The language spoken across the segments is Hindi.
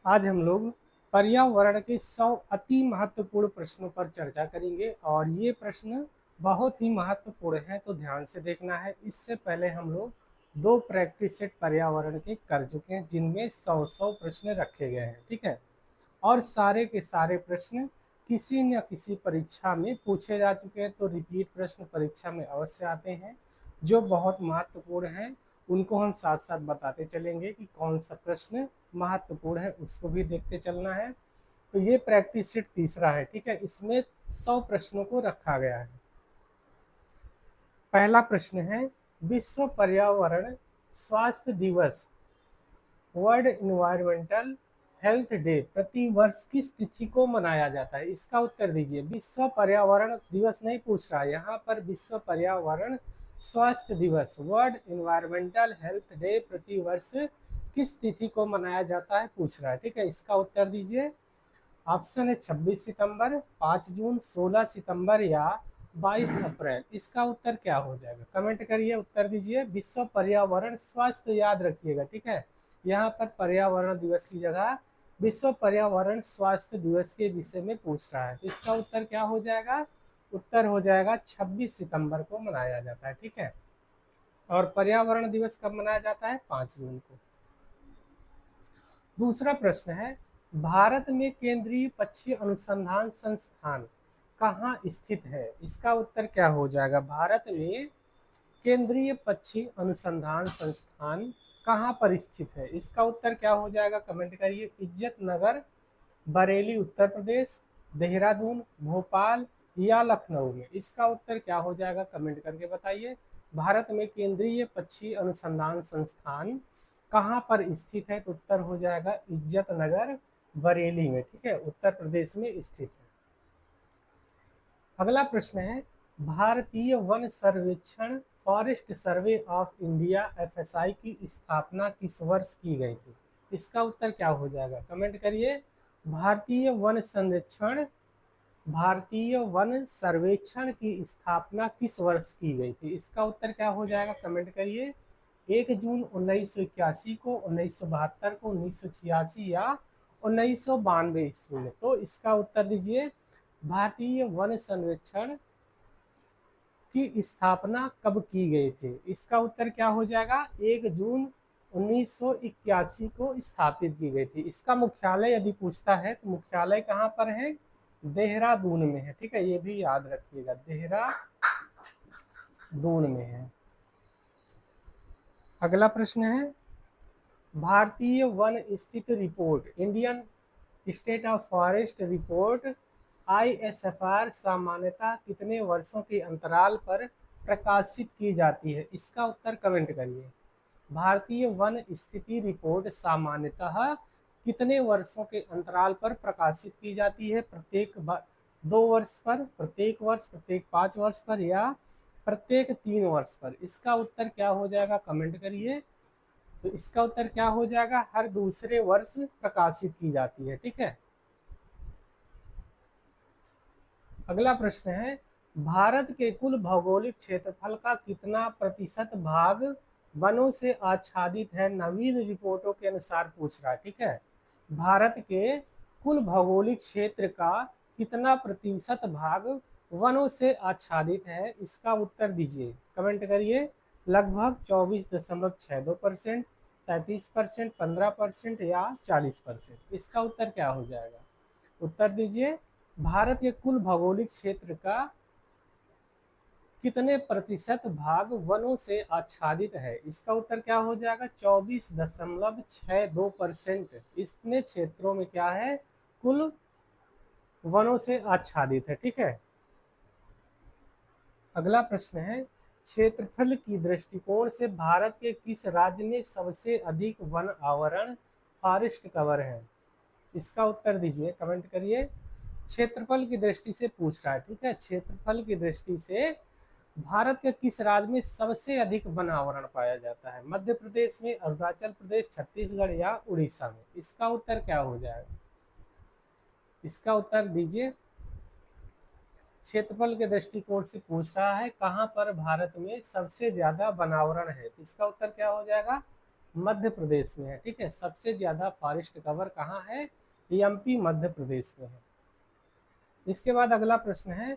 आज हम लोग पर्यावरण के 100 अति महत्वपूर्ण प्रश्नों पर चर्चा करेंगे और ये प्रश्न बहुत ही महत्वपूर्ण है, तो ध्यान से देखना है। इससे पहले हम लोग 2 प्रैक्टिस सेट पर्यावरण के कर चुके हैं, जिनमें 100 प्रश्न रखे गए हैं, ठीक है। और सारे के सारे प्रश्न किसी न किसी परीक्षा में पूछे जा चुके हैं, तो रिपीट प्रश्न परीक्षा में अवश्य आते हैं जो बहुत महत्वपूर्ण हैं। उनको हम साथ साथ बताते चलेंगे कि कौन सा प्रश्न महत्वपूर्ण है, उसको भी देखते चलना है। तो ये प्रैक्टिस सेट तीसरा है, ठीक है। इसमें 100 प्रश्नों को रखा गया है। पहला प्रश्न है, विश्व पर्यावरण स्वास्थ्य दिवस वर्ल्ड इन्वायरमेंटल हेल्थ डे प्रति वर्ष किस तिथि को मनाया जाता है? इसका उत्तर दीजिए। विश्व पर्यावरण दिवस नहीं पूछ रहा है यहाँ पर, विश्व पर्यावरण स्वास्थ्य दिवस वर्ल्ड इन्वायरमेंटल हेल्थ डे प्रति वर्ष किस तिथि को मनाया जाता है पूछ रहा है, ठीक है। इसका उत्तर दीजिए। ऑप्शन है 26 सितंबर, 5 जून, 16 सितंबर या 22 अप्रैल। इसका उत्तर क्या हो जाएगा? कमेंट करिए, उत्तर दीजिए। विश्व पर्यावरण स्वास्थ्य याद रखिएगा, ठीक है। यहाँ पर पर्यावरण दिवस की जगह विश्व पर्यावरण स्वास्थ्य दिवस के विषय में पूछ रहा है, तो इसका उत्तर क्या हो जाएगा? उत्तर हो जाएगा 26 सितंबर को मनाया जाता है, ठीक है। और पर्यावरण दिवस कब मनाया जाता है? 5 जून को। दूसरा प्रश्न है, भारत में केंद्रीय पक्षी अनुसंधान संस्थान कहाँ स्थित है? इसका उत्तर क्या हो जाएगा? भारत में केंद्रीय पक्षी अनुसंधान संस्थान कहाँ पर स्थित है? इसका उत्तर क्या हो जाएगा? कमेंट करिए। इज्जत नगर, बरेली उत्तर प्रदेश, देहरादून, भोपाल या लखनऊ में। इसका उत्तर क्या हो जाएगा? कमेंट करके बताइए। भारत में केंद्रीय पक्षी अनुसंधान संस्थान कहाँ पर स्थित है? तो उत्तर हो जाएगा इज्जत नगर, बरेली में, ठीक है, उत्तर प्रदेश में स्थित है। अगला प्रश्न है, भारतीय वन सर्वेक्षण forest survey of India FSI की स्थापना किस वर्ष की गई थी? इसका उत्तर क्या हो जाएगा? कमेंट करिए। भारतीय वन सर्वेक्षण की स्थापना किस वर्ष की गई थी? इसका उत्तर क्या हो जाएगा? कमेंट करिए। 1 जून 1981 को, 1972 को, 1986 या 1992 ईस्वी में। तो इसका उत्तर दीजिए। भारतीय वन सर्वेक्षण की स्थापना कब की गई थी? इसका उत्तर क्या हो जाएगा? 1 जून 1981 को स्थापित की गई थी। इसका मुख्यालय यदि पूछता है तो मुख्यालय कहाँ पर है? देहरादून में है, ठीक है, ये भी याद रखिएगा, देहरादून में है। अगला प्रश्न है, भारतीय वन स्थिति report Indian state of forest report ISFR सामान्यतः कितने वर्षों के अंतराल पर प्रकाशित की जाती है? इसका उत्तर कमेंट करिए। भारतीय वन स्थिति रिपोर्ट सामान्यतः कितने वर्षों के अंतराल पर प्रकाशित की जाती है? प्रत्येक 2 वर्ष पर, प्रत्येक वर्ष, प्रत्येक 5 वर्ष पर या प्रत्येक 3 वर्ष पर? इसका उत्तर क्या हो जाएगा? कमेंट करिए। तो इसका उत्तर क्या हो जाएगा? हर दूसरे वर्ष प्रकाशित की जाती है, ठीक है। अगला प्रश्न है, भारत के कुल भौगोलिक क्षेत्रफल का कितना प्रतिशत भाग वनों से आच्छादित है? नवीन रिपोर्टों के अनुसार पूछ रहा है, ठीक है। भारत के कुल भौगोलिक क्षेत्र का कितना प्रतिशत भाग वनों से आच्छादित है? इसका उत्तर दीजिए, कमेंट करिए। लगभग 24.62%, 33%, 15% या 40%। इसका उत्तर क्या हो जाएगा? उत्तर दीजिए। भारत के कुल भौगोलिक क्षेत्र का कितने प्रतिशत भाग वनों से आच्छादित है? इसका उत्तर क्या हो जाएगा? 24.62%। इतने क्षेत्रों में क्या है? कुल वनों से आच्छादित है, ठीक है। अगला प्रश्न है, क्षेत्रफल की दृष्टिकोण से भारत के किस राज्य में सबसे अधिक वन आवरण फॉरेस्ट कवर है? इसका उत्तर दीजिए, कमेंट करिए। क्षेत्रफल की दृष्टि से पूछ रहा है, ठीक है। क्षेत्रफल की दृष्टि से भारत के किस राज्य में सबसे अधिक वन आवरण पाया जाता है? मध्य प्रदेश में, अरुणाचल प्रदेश, छत्तीसगढ़ या उड़ीसा में? इसका उत्तर क्या हो जाएगा? इसका उत्तर दीजिए। क्षेत्रफल के दृष्टिकोण से पूछ रहा है कहां पर भारत में सबसे ज्यादा वनावरण है, तो इसका उत्तर क्या हो जाएगा? मध्य प्रदेश में है। ठीक है, सबसे ज्यादा फॉरेस्ट कवर कहाँ है? एमपी मध्य प्रदेश में है। इसके बाद अगला प्रश्न है,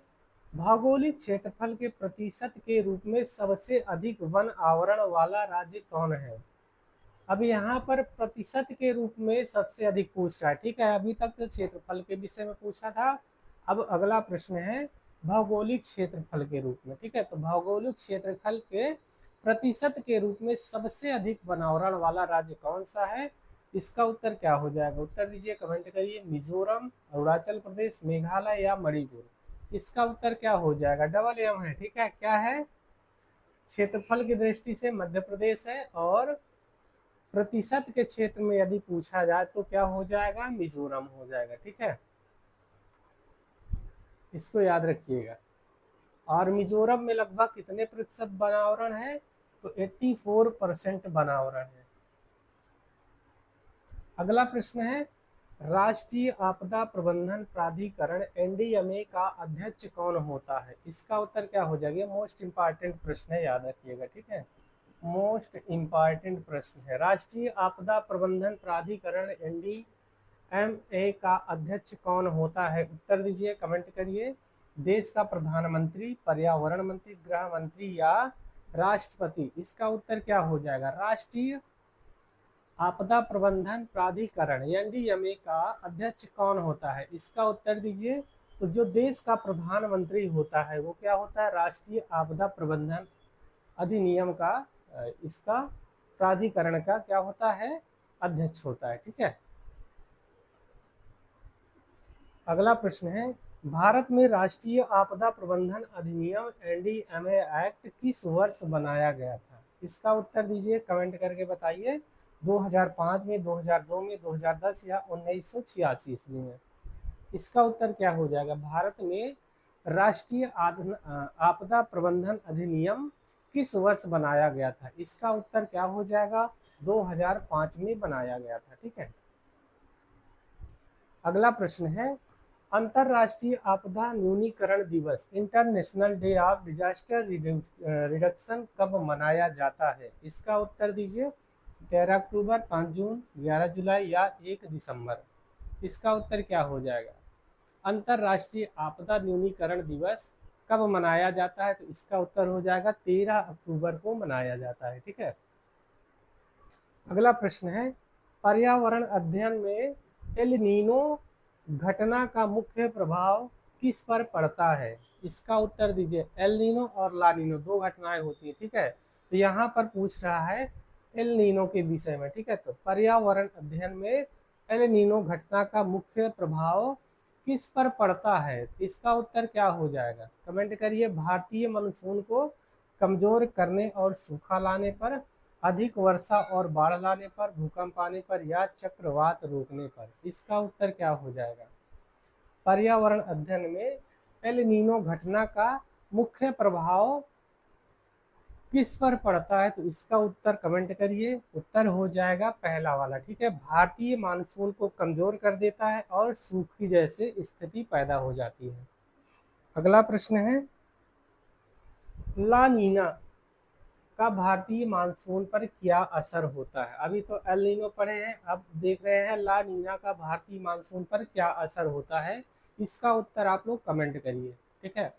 भौगोलिक क्षेत्रफल के प्रतिशत के रूप में सबसे अधिक वन आवरण वाला राज्य कौन है? अब यहाँ पर प्रतिशत के रूप में सबसे अधिक पूछ रहा है। ठीक है, अभी तक तो क्षेत्रफल के विषय में पूछा था, अब अगला प्रश्न है भौगोलिक क्षेत्रफल के रूप में। ठीक है, तो भौगोलिक क्षेत्रफल के प्रतिशत के रूप में सबसे अधिक वन आवरण वाला राज्य कौन सा है? इसका उत्तर क्या हो जाएगा? उत्तर दीजिए, कमेंट करिए। मिजोरम, अरुणाचल प्रदेश, मेघालय या मणिपुर। इसका उत्तर क्या हो जाएगा? डबल एम है। ठीक है, क्या है? क्षेत्रफल की दृष्टि से मध्य प्रदेश है, और प्रतिशत के क्षेत्र में यदि पूछा जाए तो क्या हो जाएगा? मिजोरम हो जाएगा। ठीक है, इसको याद रखिएगा। और मिजोरम में लगभग कितने प्रतिशत वनावरण है? तो 84% वनावरण है। अगला प्रश्न है, राष्ट्रीय आपदा प्रबंधन प्राधिकरण एनडीएमए का अध्यक्ष कौन होता है? इसका उत्तर क्या हो जाएगा? मोस्ट इंपॉर्टेंट प्रश्न है, याद रखिएगा। ठीक है, मोस्ट इंपॉर्टेंट प्रश्न है। राष्ट्रीय आपदा प्रबंधन प्राधिकरण एनडीएमए का अध्यक्ष कौन होता है? उत्तर दीजिए, कमेंट करिए। देश का प्रधानमंत्री, पर्यावरण मंत्री, गृह मंत्री या राष्ट्रपति? इसका उत्तर क्या हो जाएगा? राष्ट्रीय आपदा प्रबंधन प्राधिकरण एनडीएमए का अध्यक्ष कौन होता है? इसका उत्तर दीजिए। तो जो देश का प्रधानमंत्री होता है वो क्या होता है? राष्ट्रीय आपदा प्रबंधन अधिनियम का इसका प्राधिकरण का क्या होता है? अध्यक्ष होता है। ठीक है, अगला प्रश्न है, भारत में राष्ट्रीय आपदा प्रबंधन अधिनियम एनडीएमए एक्ट किस वर्ष बनाया गया था? इसका उत्तर दीजिए, कमेंट करके बताइए। 2005 में, 2002 में, 2010 या 1986 ईस्वी में? इसका उत्तर क्या हो जाएगा? भारत में राष्ट्रीय आपदा प्रबंधन अधिनियम किस वर्ष बनाया गया था? इसका उत्तर क्या हो जाएगा? 2005 में बनाया गया था। ठीक है, अगला प्रश्न है, अंतरराष्ट्रीय आपदा न्यूनीकरण दिवस international day of disaster reduction कब मनाया जाता है? इसका उत्तर दीजिए। 13 अक्टूबर, 5 जून, 11 जुलाई या 1 दिसंबर? इसका उत्तर क्या हो जाएगा? अंतरराष्ट्रीय आपदा न्यूनीकरण दिवस कब मनाया जाता है? तो इसका उत्तर हो जाएगा 13 अक्टूबर को मनाया जाता है। ठीक है, अगला प्रश्न है, पर्यावरण अध्ययन में एल नीनो घटना का मुख्य प्रभाव किस पर पड़ता है? इसका उत्तर दीजिए। एल नीनो और ला नीनो दो घटनाएं होती है। ठीक है, तो यहाँ पर पूछ रहा है एल नीनो के विषय में। ठीक है, तो पर्यावरण अध्ययन में एल नीनो घटना का मुख्य प्रभाव किस पर पड़ता है? इसका उत्तर क्या हो जाएगा? कमेंट करिए। भारतीय मानसून को कमजोर करने और सूखा लाने पर, अधिक वर्षा और बाढ़ लाने पर, भूकंप आने पर या चक्रवात रोकने पर? इसका उत्तर क्या हो जाएगा? पर्यावरण अध्ययन में एल नीनो घटना का मुख्य प्रभाव किस पर पड़ता है? तो इसका उत्तर कमेंट करिए। उत्तर हो जाएगा पहला वाला। ठीक है, भारतीय मानसून को कमजोर कर देता है और सूखी जैसे स्थिति पैदा हो जाती है। अगला प्रश्न है, ला नीना का भारतीय मानसून पर क्या असर होता है? अभी तो एल नीनो पढ़े हैं, अब देख रहे हैं ला नीना का भारतीय मानसून पर क्या असर होता है। इसका उत्तर आप लोग कमेंट करिए। ठीक है,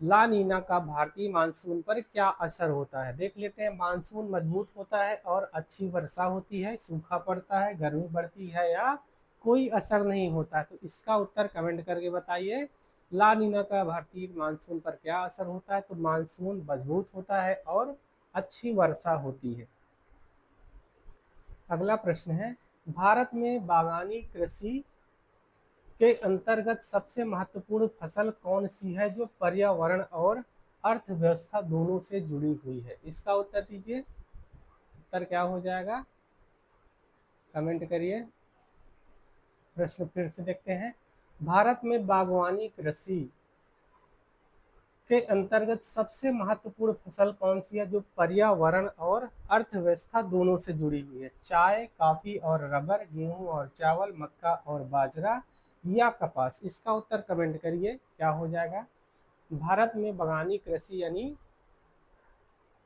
ला नीना का भारतीय मानसून पर क्या असर होता है? देख लेते हैं। मानसून मजबूत होता है और अच्छी वर्षा होती है, सूखा पड़ता है, गर्मी बढ़ती है या कोई असर नहीं होता है? तो इसका उत्तर कमेंट करके बताइए। ला नीना का भारतीय मानसून पर क्या असर होता है? तो मानसून मजबूत होता है और अच्छी वर्षा होती है। अगला प्रश्न है, भारत में बागानी कृषि के अंतर्गत सबसे महत्वपूर्ण फसल कौन सी है जो पर्यावरण और अर्थव्यवस्था दोनों से जुड़ी हुई है? इसका उत्तर दीजिए। उत्तर क्या हो जाएगा? कमेंट करिए। प्रश्न फिर से देखते हैं। भारत में बागवानी कृषि के अंतर्गत सबसे महत्वपूर्ण फसल कौन सी है जो पर्यावरण और अर्थव्यवस्था दोनों से जुड़ी हुई है? चाय, कॉफी और रबर, गेहूं और चावल, मक्का और बाजरा या कपास? इसका उत्तर कमेंट करिए, क्या हो जाएगा? भारत में बागानी कृषि यानी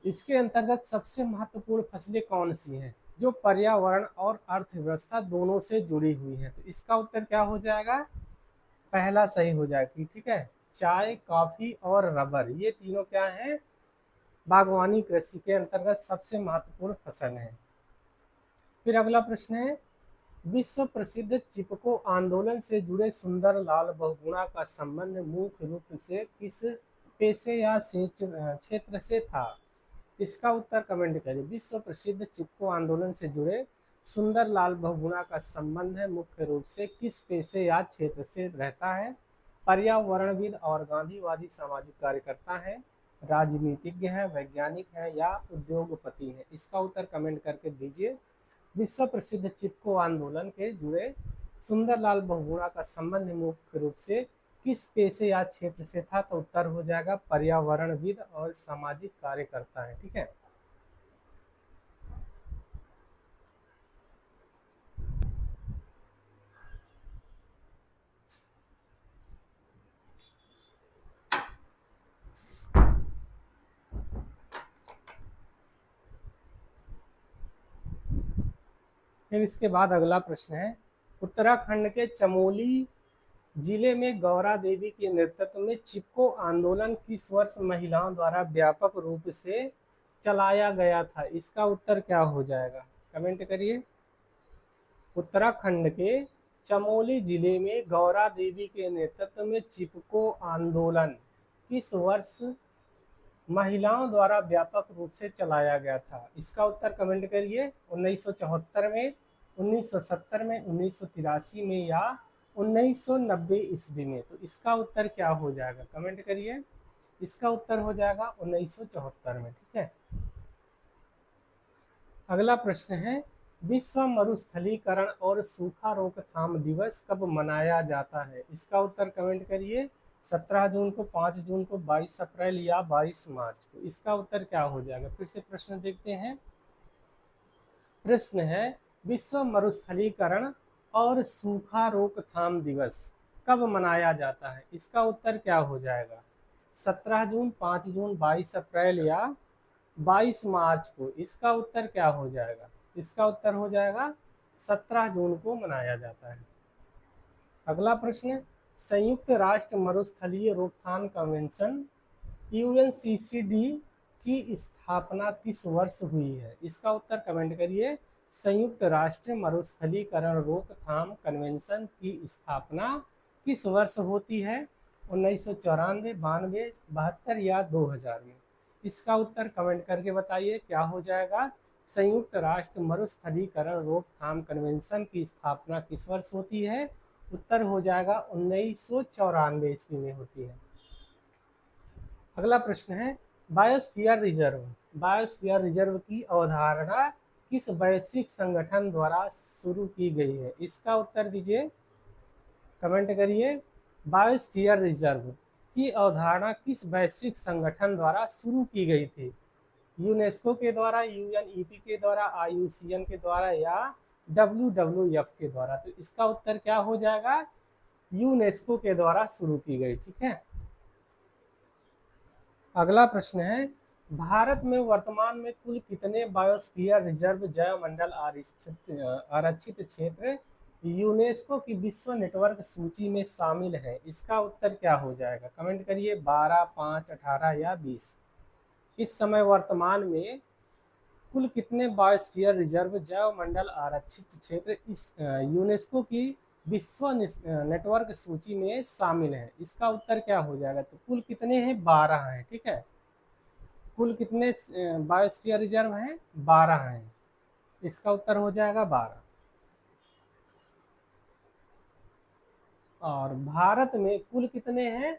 इसके अंतर्गत सबसे महत्वपूर्ण फसलें कौन सी हैं जो पर्यावरण और अर्थव्यवस्था दोनों से जुड़ी हुई हैं? तो इसका उत्तर क्या हो जाएगा? पहला सही हो जाएगा, ठीक है। चाय, कॉफी और रबर, ये तीनों क्या हैं? बागवानी कृषि के अंतर्गत सबसे महत्वपूर्ण फसल है। फिर अगला प्रश्न है, विश्व प्रसिद्ध चिपको आंदोलन से जुड़े सुंदर लाल बहुगुणा का संबंध मुख्य रूप से किस पेशे या क्षेत्र से था? इसका उत्तर कमेंट करें। विश्व प्रसिद्ध चिपको आंदोलन से जुड़े सुंदर लाल बहुगुणा का संबंध है मुख्य रूप से किस पेशे या क्षेत्र से रहता है? पर्यावरणविद और गांधीवादी सामाजिक कार्यकर्ता है, राजनीतिज्ञ है, वैज्ञानिक है या उद्योगपति है? इसका उत्तर कमेंट करके दीजिए। विश्व प्रसिद्ध चिपको आंदोलन के जुड़े सुंदरलाल बहुगुणा का संबंध मुख्य रूप से किस पेशे या क्षेत्र से था? तो उत्तर हो जाएगा पर्यावरणविद और सामाजिक कार्यकर्ता है, ठीक है। फिर इसके बाद अगला प्रश्न है, उत्तराखंड के चमोली जिले में गौरा देवी के नेतृत्व में चिपको आंदोलन किस वर्ष महिलाओं द्वारा व्यापक रूप से चलाया गया था? इसका उत्तर क्या हो जाएगा? कमेंट करिए। उत्तराखंड के चमोली जिले में गौरा देवी के नेतृत्व में चिपको आंदोलन किस वर्ष महिलाओं द्वारा व्यापक रूप से चलाया गया था? इसका उत्तर कमेंट करिए। 1974 में, 1970 में, 1983 में या 1990 ईस्वी में? तो इसका उत्तर क्या हो जाएगा? कमेंट करिए। इसका उत्तर हो जाएगा 1974 में, ठीक है। अगला प्रश्न है, विश्व मरुस्थलीकरण और सूखा रोकथाम दिवस कब मनाया जाता है? इसका उत्तर कमेंट करिए। 17 जून को, 5 जून को, 22 अप्रैल या 22 मार्च को? इसका उत्तर क्या हो जाएगा? फिर से प्रश्न देखते हैं। प्रश्न है, विश्व मरुस्थलीकरण और सूखा रोकथाम दिवस कब मनाया जाता है? इसका उत्तर क्या हो जाएगा? 17 जून, 5 जून, 22 अप्रैल या 22 मार्च को? इसका उत्तर क्या हो जाएगा? इसका उत्तर हो जाएगा 17 जून को मनाया जाता है। अगला प्रश्न, संयुक्त राष्ट्र मरुस्थलीय रोकथाम कन्वेंशन UNCCD की स्थापना किस वर्ष हुई है? इसका उत्तर कमेंट करिए। संयुक्त राष्ट्र मरुस्थलीकरण रोकथाम कन्वेंशन की स्थापना किस वर्ष होती है? 1994, 92, 72 या 2000 में? इसका उत्तर कमेंट करके बताइए क्या हो जाएगा। संयुक्त राष्ट्र मरुस्थलीकरण रोकथाम कन्वेंशन की स्थापना किस वर्ष होती है? उत्तर हो जाएगा 1994 ईस्वी में होती है। अगला प्रश्न है, बायोस्फीयर रिजर्व, बायोस्फीयर रिजर्व की अवधारणा किस वैश्विक संगठन द्वारा शुरू की गई है? इसका उत्तर दीजिए, कमेंट करिए। बायोस्फीयर रिजर्व की अवधारणा किस वैश्विक संगठन द्वारा शुरू की गई थी? यूनेस्को के द्वारा, UNEP के द्वारा, IUCN के द्वारा या WWF के द्वारा? तो इसका उत्तर क्या हो जाएगा? यूनेस्को के द्वारा शुरू की गई, ठीक है। अगला प्रश्न है, भारत में वर्तमान में कुल कितने बायोस्फीयर रिजर्व जैव मंडल आरक्षित क्षेत्र यूनेस्को की विश्व नेटवर्क सूची में शामिल है? इसका उत्तर क्या हो जाएगा? कमेंट करिए। 12, 5, 18 या 20? इस समय वर्तमान में कुल कितने बायोस्फीयर रिजर्व जैव मंडल आरक्षित क्षेत्र इस यूनेस्को की विश्व नेटवर्क सूची में शामिल है? इसका उत्तर क्या हो जाएगा? तो कुल कितने हैं? 12 हैं, ठीक है। कुल कितने बायोस्फीयर रिजर्व हैं? 12 हैं। इसका उत्तर हो जाएगा 12। और भारत में कुल कितने हैं?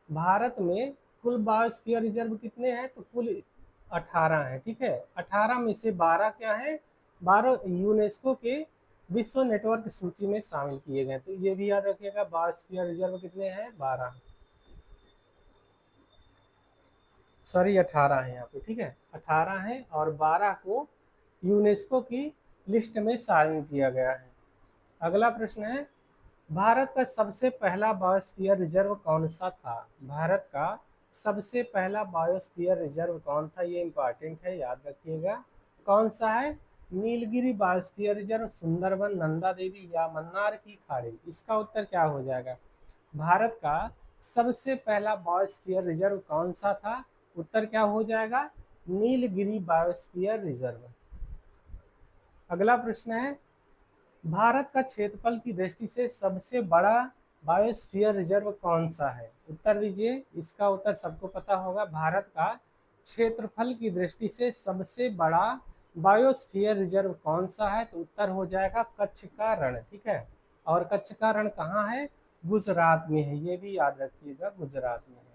भारत में कुल बायोस्फीयर रिजर्व कितने हैं? तो कुल 18 हैं, ठीक है। 18 में से 12 क्या है? 12 यूनेस्को के विश्व नेटवर्क सूची में शामिल किए गए। तो ये भी याद रखिएगा, बायोस्फीयर रिजर्व कितने हैं? 12, सॉरी 18 है यहाँ पे, ठीक है। 18 है और 12 को यूनेस्को की लिस्ट में शामिल किया गया है। अगला प्रश्न है, भारत का सबसे पहला बायोस्फीयर रिजर्व कौन सा था? भारत का सबसे पहला बायोस्फीयर रिजर्व कौन था? ये इंपॉर्टेंट है, याद रखिएगा। कौन सा है? नीलगिरी बायोस्फीयर रिजर्व, सुंदरबन, नंदा देवी या मन्नार की खाड़ी? इसका उत्तर क्या हो जाएगा? भारत का सबसे पहला बायोस्फीयर रिजर्व कौन सा था? उत्तर क्या हो जाएगा? Nilgiri biosphere reserve. अगला प्रश्न है, भारत का क्षेत्रफल की दृष्टि से सबसे बड़ा बायोस्फीयर रिजर्व कौन सा है? उत्तर दीजिए। इसका उत्तर सबको पता होगा। भारत का क्षेत्रफल की दृष्टि से सबसे बड़ा बायोस्फीयर रिजर्व कौन सा है? तो उत्तर हो जाएगा कच्छ का रण। ठीक है, और कच्छ का रण कहाँ है? गुजरात में है, ये भी याद रखिएगा, गुजरात में है।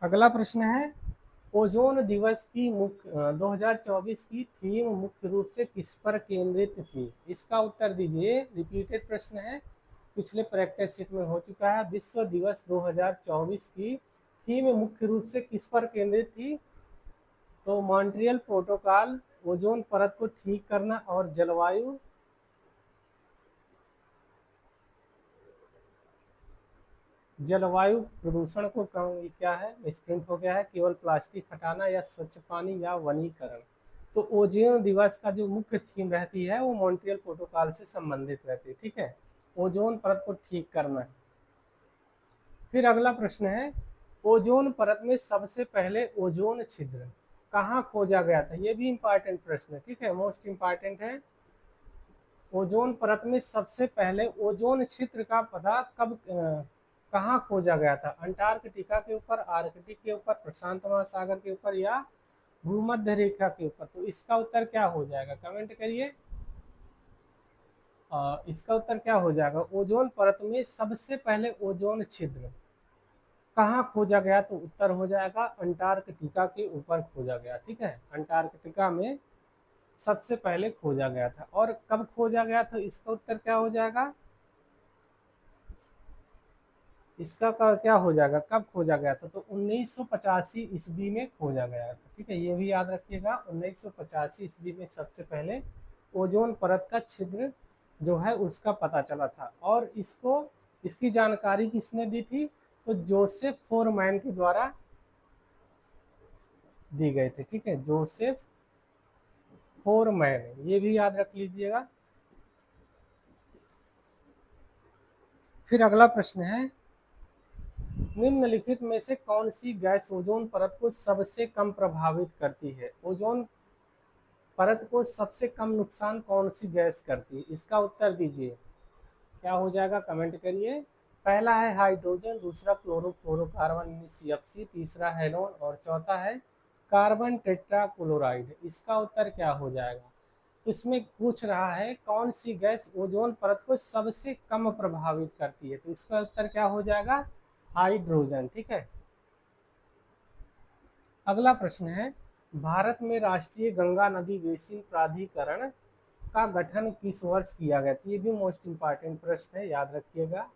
अगला प्रश्न है, ओजोन दिवस की 2024 की थीम मुख्य रूप से किस पर केंद्रित थी? इसका उत्तर दीजिए। रिपीटेड प्रश्न है, पिछले प्रैक्टिस शीट में हो चुका है। विश्व दिवस 2024 की थीम मुख्य रूप से किस पर केंद्रित थी? तो मॉन्ट्रियल प्रोटोकॉल, ओजोन परत को ठीक करना और जलवायु प्रदूषण को कम, क्या है मिसप्रिंट हो गया है, केवल प्लास्टिक हटाना या स्वच्छ पानी या वनीकरण। तो ओजोन दिवस का जो मुख्य थीम रहती है वो मॉन्ट्रियल प्रोटोकॉल से संबंधित रहती है। ठीक है, ओजोन परत को ठीक करना है। फिर अगला प्रश्न है, ओजोन परत में सबसे पहले ओजोन छिद्र कहाँ खोजा गया था? ये भी इंपॉर्टेंट प्रश्न है। ठीक है, मोस्ट इंपॉर्टेंट है। ओजोन परत में सबसे पहले ओजोन छिद्र का पता कब कहाँ खोजा गया था? अंटार्कटिका के ऊपर, आर्कटिक के ऊपर, प्रशांत महासागर के ऊपर या भूमध्य रेखा के ऊपर? तो इसका उत्तर क्या हो जाएगा? कमेंट करिए। इसका उत्तर क्या हो जाएगा? ओजोन परत में सबसे पहले ओजोन छिद्र कहाँ खोजा गया? तो उत्तर हो जाएगा अंटार्कटिका के ऊपर खोजा गया। ठीक है, अंटार्कटिका में सबसे पहले खोजा गया था। और कब खोजा गया था? इसका उत्तर क्या हो जाएगा? इसका क्या हो जाएगा? कब खोजा गया था? तो 1985 ईस्वी में खोजा गया था। ठीक है, ये भी याद रखिएगा। 1985 ईस्वी में सबसे पहले ओजोन परत का छिद्र जो है उसका पता चला था। और इसकी जानकारी किसने दी थी? तो जोसेफ फोरमैन के द्वारा दी गए थे। ठीक है, जोसेफ फोरमैन, ये भी याद रख लीजिएगा। फिर अगला प्रश्न है, निम्नलिखित में से कौन सी गैस ओजोन परत को सबसे कम प्रभावित करती है? ओजोन परत को सबसे कम नुकसान कौन सी गैस करती है? इसका उत्तर दीजिए। क्या हो जाएगा? कमेंट करिए। पहला है हाइड्रोजन, दूसरा क्लोरोफ्लोरोकार्बन CFC, तीसरा हेलोन और चौथा है कार्बन टेट्राक्लोराइड। इसका उत्तर क्या हो जाएगा? इसमें पूछ रहा है कौन सी गैस ओजोन परत को सबसे कम प्रभावित करती है? तो इसका उत्तर क्या हो जाएगा? हाइड्रोजन। ठीक है, अगला प्रश्न है, भारत में राष्ट्रीय गंगा नदी बेसिन प्राधिकरण का गठन किस वर्ष किया गया था? ये भी मोस्ट इंपॉर्टेंट प्रश्न है, याद रखिएगा।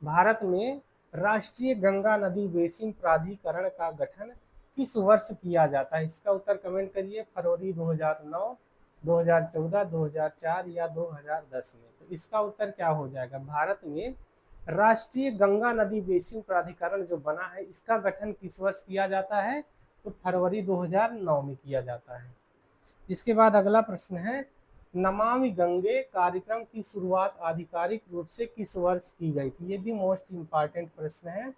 भारत में राष्ट्रीय गंगा नदी बेसिन प्राधिकरण का गठन किस वर्ष किया जाता है? इसका उत्तर कमेंट करिए। फरवरी 2009, 2014, 2004 या 2010 में? तो इसका उत्तर क्या हो जाएगा? भारत में राष्ट्रीय गंगा नदी बेसिन प्राधिकरण जो बना है इसका गठन किस वर्ष किया जाता है? तो फरवरी 2009 में किया जाता है। इसके बाद अगला प्रश्न है, नमामि गंगे कार्यक्रम की शुरुआत आधिकारिक रूप से किस वर्ष की गई थी? ये भी मोस्ट इंपॉर्टेंट प्रश्न है,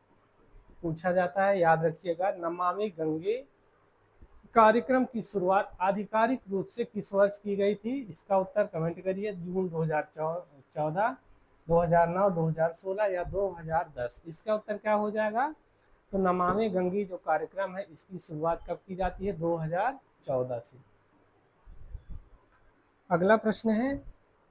पूछा जाता है, याद रखिएगा। नमामि गंगे कार्यक्रम की शुरुआत आधिकारिक रूप से किस वर्ष की गई थी? इसका उत्तर कमेंट करिए। जून 2014, 2009, 2016 या 2010? इसका उत्तर क्या हो जाएगा? तो नमामि गंगे जो कार्यक्रम है इसकी शुरुआत कब की जाती है? 2014 से। अगला प्रश्न है,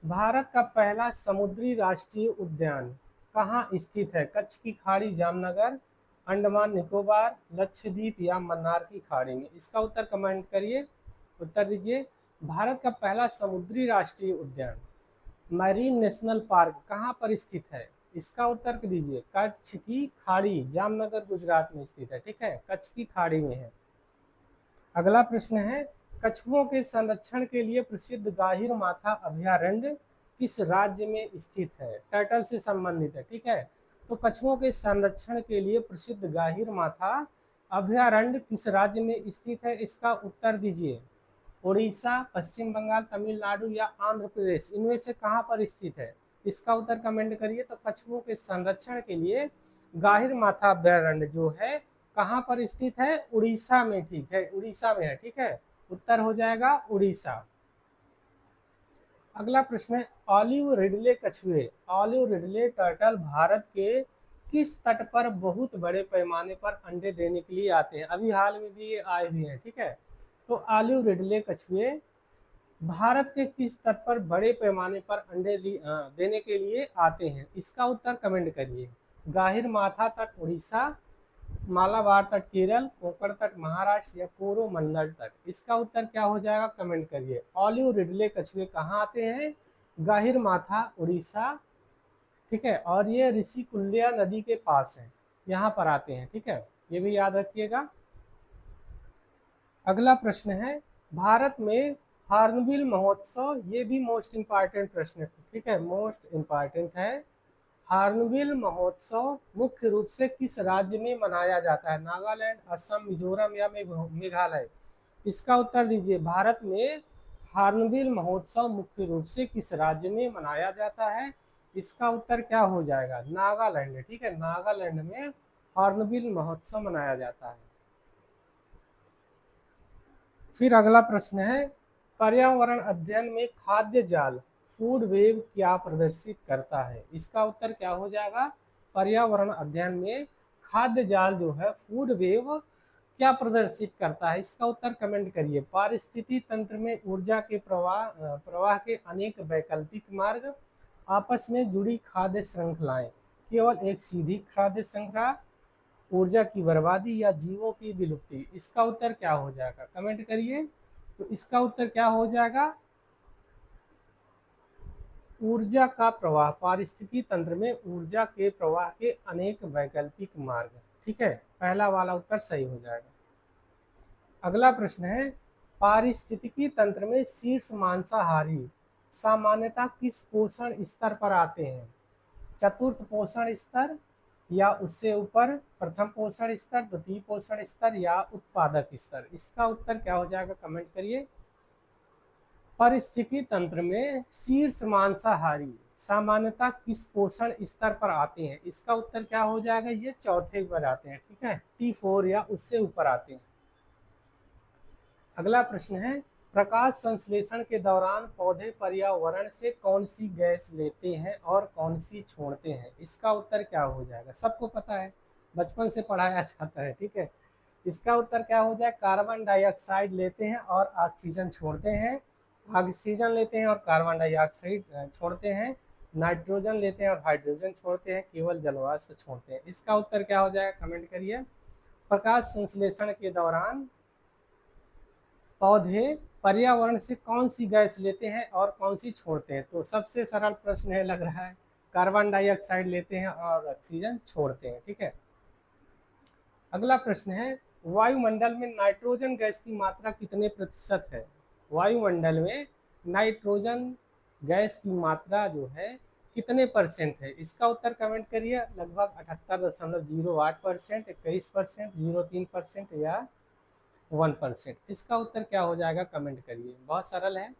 भारत का पहला समुद्री राष्ट्रीय उद्यान कहाँ स्थित है? कच्छ की खाड़ी, जामनगर, अंडमान निकोबार, लक्षद्वीप या मन्नार की खाड़ी में? इसका उत्तर कमेंट करिए। उत्तर दीजिए। भारत का पहला समुद्री राष्ट्रीय उद्यान मैरीन नेशनल पार्क कहाँ पर स्थित है? इसका उत्तर दीजिए। कच्छ की खाड़ी, जामनगर, गुजरात में स्थित है। ठीक है, कच्छ की खाड़ी में है। अगला प्रश्न है, कछुओं के संरक्षण के लिए प्रसिद्ध गाहिर माथा अभयारण्य किस राज्य में स्थित है? टर्टल से संबंधित है। ठीक है, तो कछुओं के संरक्षण के लिए प्रसिद्ध गाहिर माथा अभयारण्य किस राज्य में स्थित है? इसका उत्तर दीजिए। उड़ीसा, पश्चिम बंगाल, तमिलनाडु या आंध्र प्रदेश, इनमें से कहाँ पर स्थित है? इसका उत्तर कमेंट करिए। तो कछुओं के संरक्षण के लिए गाहिर माथा अभयारण्य जो है कहाँ पर स्थित है? उड़ीसा में। ठीक है, उड़ीसा में है। ठीक है, उत्तर हो जाएगा उड़ीसा। अगला प्रश्न है, ऑलिव रिडले कछुए, ऑलिव रिडले टर्टल भारत के किस तट पर बहुत बड़े पैमाने पर अंडे देने के लिए आते हैं? अभी हाल में भी ये आए हुए हैं। ठीक है, तो ऑलिव रिडले कछुए भारत के किस तट पर बड़े पैमाने पर अंडे देने के लिए आते हैं? इसका उत्तर कमेंट करिए। गाहिर माथा तट उड़ीसा, मालाबार तट केरल, कोंकण तट महाराष्ट्र या कोरोमंडल तट, इसका उत्तर क्या हो जाएगा? कमेंट करिए। ऑलिव रिडले कछुए कहाँ आते हैं? गाहिर माथा उड़ीसा। ठीक है, और ये ऋषिकुल्या नदी के पास है, यहाँ पर आते हैं। ठीक है, ये भी याद रखिएगा। अगला प्रश्न है, भारत में हार्नबिल महोत्सव, ये भी मोस्ट इंपॉर्टेंट प्रश्न है। ठीक है, मोस्ट इंपॉर्टेंट है। हार्नबिल महोत्सव मुख्य रूप से किस राज्य में मनाया जाता है? नागालैंड, असम, मिजोरम या मेघालय, इसका उत्तर दीजिए। भारत में हार्नबिल महोत्सव मुख्य रूप से किस राज्य में मनाया जाता है? इसका उत्तर क्या हो जाएगा? नागालैंड। ठीक है, नागालैंड में हार्नबिल महोत्सव मनाया जाता है। फिर अगला प्रश्न है, पर्यावरण अध्ययन में खाद्य जाल फूड वेव क्या प्रदर्शित करता है? इसका उत्तर क्या हो जाएगा? पर्यावरण अध्ययन में खाद्य जाल जो है फूड वेव क्या प्रदर्शित करता है? इसका उत्तर कमेंट करिए। पारिस्थितिकी तंत्र में ऊर्जा के प्रवाह के अनेक वैकल्पिक मार्ग, आपस में जुड़ी खाद्य श्रृंखलाएं, केवल एक सीधी खाद्य श्रृंखला, ऊर्जा की बर्बादी या जीवों की विलुप्ति, इसका उत्तर क्या हो जाएगा? कमेंट करिए। तो इसका उत्तर क्या हो जाएगा? ऊर्जा का प्रवाह, पारिस्थितिकी तंत्र में ऊर्जा के प्रवाह के अनेक वैकल्पिक मार्ग। ठीक है, पहला वाला उत्तर सही हो जाएगा। अगला प्रश्न है, पारिस्थितिकी तंत्र में शीर्ष मांसाहारी सामान्यतः किस पोषण स्तर पर आते हैं? चतुर्थ पोषण स्तर या उससे ऊपर, प्रथम पोषण स्तर, द्वितीय पोषण स्तर या उत्पादक स्तर, इसका उत्तर क्या हो जाएगा? कमेंट करिए। पारिस्थितिकी तंत्र में शीर्ष मांसाहारी सामान्यतः किस पोषण स्तर पर आते हैं? इसका उत्तर क्या हो जाएगा? ये चौथे पर आते हैं। ठीक है, T4 या उससे ऊपर आते हैं। अगला प्रश्न है, प्रकाश संश्लेषण के दौरान पौधे पर्यावरण से कौन सी गैस लेते हैं और कौन सी छोड़ते हैं? इसका उत्तर क्या हो जाएगा? सबको पता है, बचपन से पढ़ाया जाता है। ठीक है, इसका उत्तर क्या हो जाए? कार्बन डाइऑक्साइड लेते हैं और ऑक्सीजन छोड़ते हैं, ऑक्सीजन लेते हैं और कार्बन डाइऑक्साइड छोड़ते हैं, नाइट्रोजन लेते हैं और हाइड्रोजन छोड़ते हैं, केवल जलवाष्प छोड़ते हैं। इसका उत्तर क्या हो जाएगा? कमेंट करिए। प्रकाश संश्लेषण के दौरान पौधे पर्यावरण से कौन सी गैस लेते हैं और कौन सी छोड़ते हैं? तो सबसे सरल प्रश्न है लग रहा है, कार्बन डाइऑक्साइड लेते हैं और ऑक्सीजन छोड़ते हैं। ठीक है, अगला प्रश्न है, वायुमंडल में नाइट्रोजन गैस की मात्रा कितने प्रतिशत है? वायुमंडल में नाइट्रोजन गैस की मात्रा जो है कितने परसेंट है? इसका उत्तर कमेंट करिए। लगभग 78.08%, 21%, 0.3% या 1%, इसका उत्तर क्या हो जाएगा? कमेंट करिए। बहुत सरल है।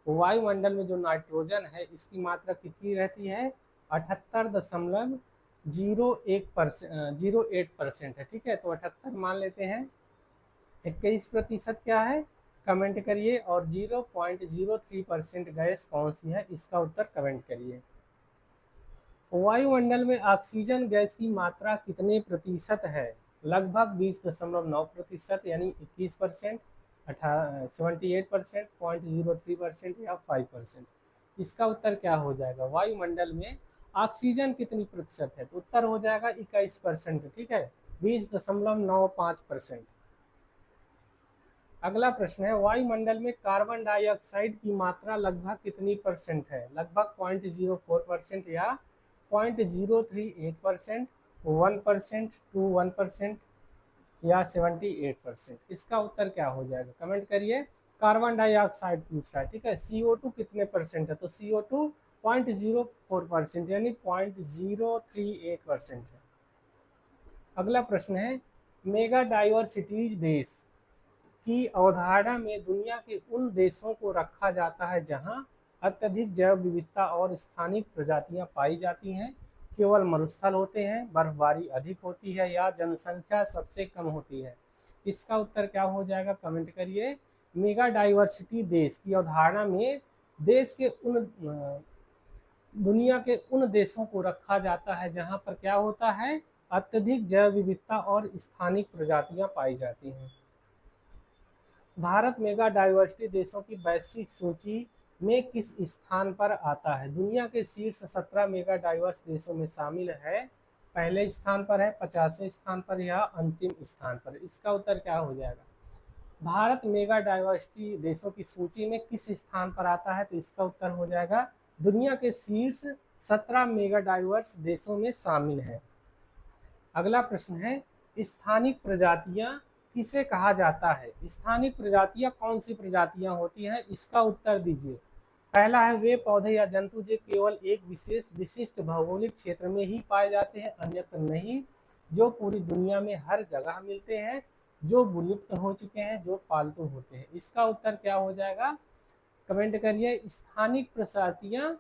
वायुमंडल में जो नाइट्रोजन है इसकी मात्रा कितनी रहती है? 78.08% है। ठीक है, तो 78 मान लेते हैं। 21% क्या है? कमेंट करिए। और 0.03% गैस कौन सी है? इसका उत्तर कमेंट करिए। वायुमंडल में ऑक्सीजन गैस की मात्रा कितने प्रतिशत है? लगभग 20.9% यानी 21%, 78%, 0.03% या 5%, इसका उत्तर क्या हो जाएगा? वायुमंडल में ऑक्सीजन कितनी प्रतिशत है? तो उत्तर हो जाएगा 21%। ठीक है, 20.95%। अगला प्रश्न है, वायुमंडल में कार्बन डाइऑक्साइड की मात्रा लगभग कितनी परसेंट है? लगभग 0.04% या 0.038%, 1%, 1% या 78%, इसका उत्तर क्या हो जाएगा? कमेंट करिए। कार्बन डाइऑक्साइड पूछ रहा है। ठीक है, CO2 कितने परसेंट है? तो CO2 0.04% यानी 0.038% है। अगला प्रश्न है, मेगा डाइवर्सिटीज देश की अवधारणा में दुनिया के उन देशों को रखा जाता है जहां अत्यधिक जैव विविधता और स्थानिक प्रजातियां पाई जाती हैं, केवल मरुस्थल होते हैं, बर्फबारी अधिक होती है या जनसंख्या सबसे कम होती है। इसका उत्तर क्या हो जाएगा, कमेंट करिए। मेगा डाइवर्सिटी देश की अवधारणा में देश के उन दुनिया के उन देशों को रखा जाता है जहां पर क्या होता है, अत्यधिक जैव विविधता और स्थानिक प्रजातियां पाई जाती हैं। भारत मेगा डाइवर्सिटी देशों की वैश्विक सूची में किस स्थान पर आता है? दुनिया के शीर्ष 17 मेगा डाइवर्स देशों में शामिल है। पहले स्थान पर है, 50वें स्थान पर या अंतिम स्थान पर? इसका उत्तर क्या हो जाएगा? भारत मेगा डाइवर्सिटी देशों की सूची में किस स्थान पर आता है? तो इसका उत्तर हो जाएगा दुनिया के शीर्ष 17 मेगा डाइवर्स देशों में शामिल है। अगला प्रश्न है, स्थानिक प्रजातियां किसे कहा जाता है? स्थानिक प्रजातियां कौन सी प्रजातियां होती हैं? इसका उत्तर दीजिए। पहला है, वे पौधे या जंतु जो केवल एक विशेष विशिष्ट भौगोलिक क्षेत्र में ही पाए जाते हैं, अन्यत्र नहीं, जो पूरी दुनिया में हर जगह मिलते हैं, जो विलुप्त हो चुके हैं, जो पालतू होते हैं। इसका उत्तर क्या हो जाएगा, कमेंट करिए। स्थानिक प्रजातियां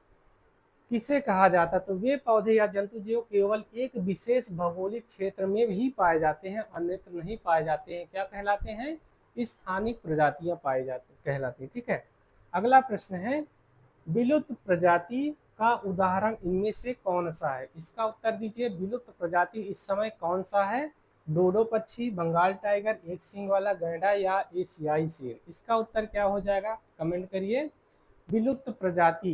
किसे कहा जाता है? तो वे पौधे या जंतु जो केवल एक विशेष भौगोलिक क्षेत्र में ही पाए जाते हैं, अन्यत्र नहीं पाए जाते हैं, क्या कहलाते हैं? स्थानिक प्रजातियां पाए जाते कहलाती हैं। ठीक है। अगला प्रश्न है, विलुप्त प्रजाति का उदाहरण इनमें से कौन सा है? इसका उत्तर दीजिए। विलुप्त प्रजाति इस समय कौन सा है? डोडो पक्षी, बंगाल टाइगर, एक सींग वाला गैंडा या एशियाई शेर? इसका उत्तर क्या हो जाएगा, कमेंट करिए। विलुप्त प्रजाति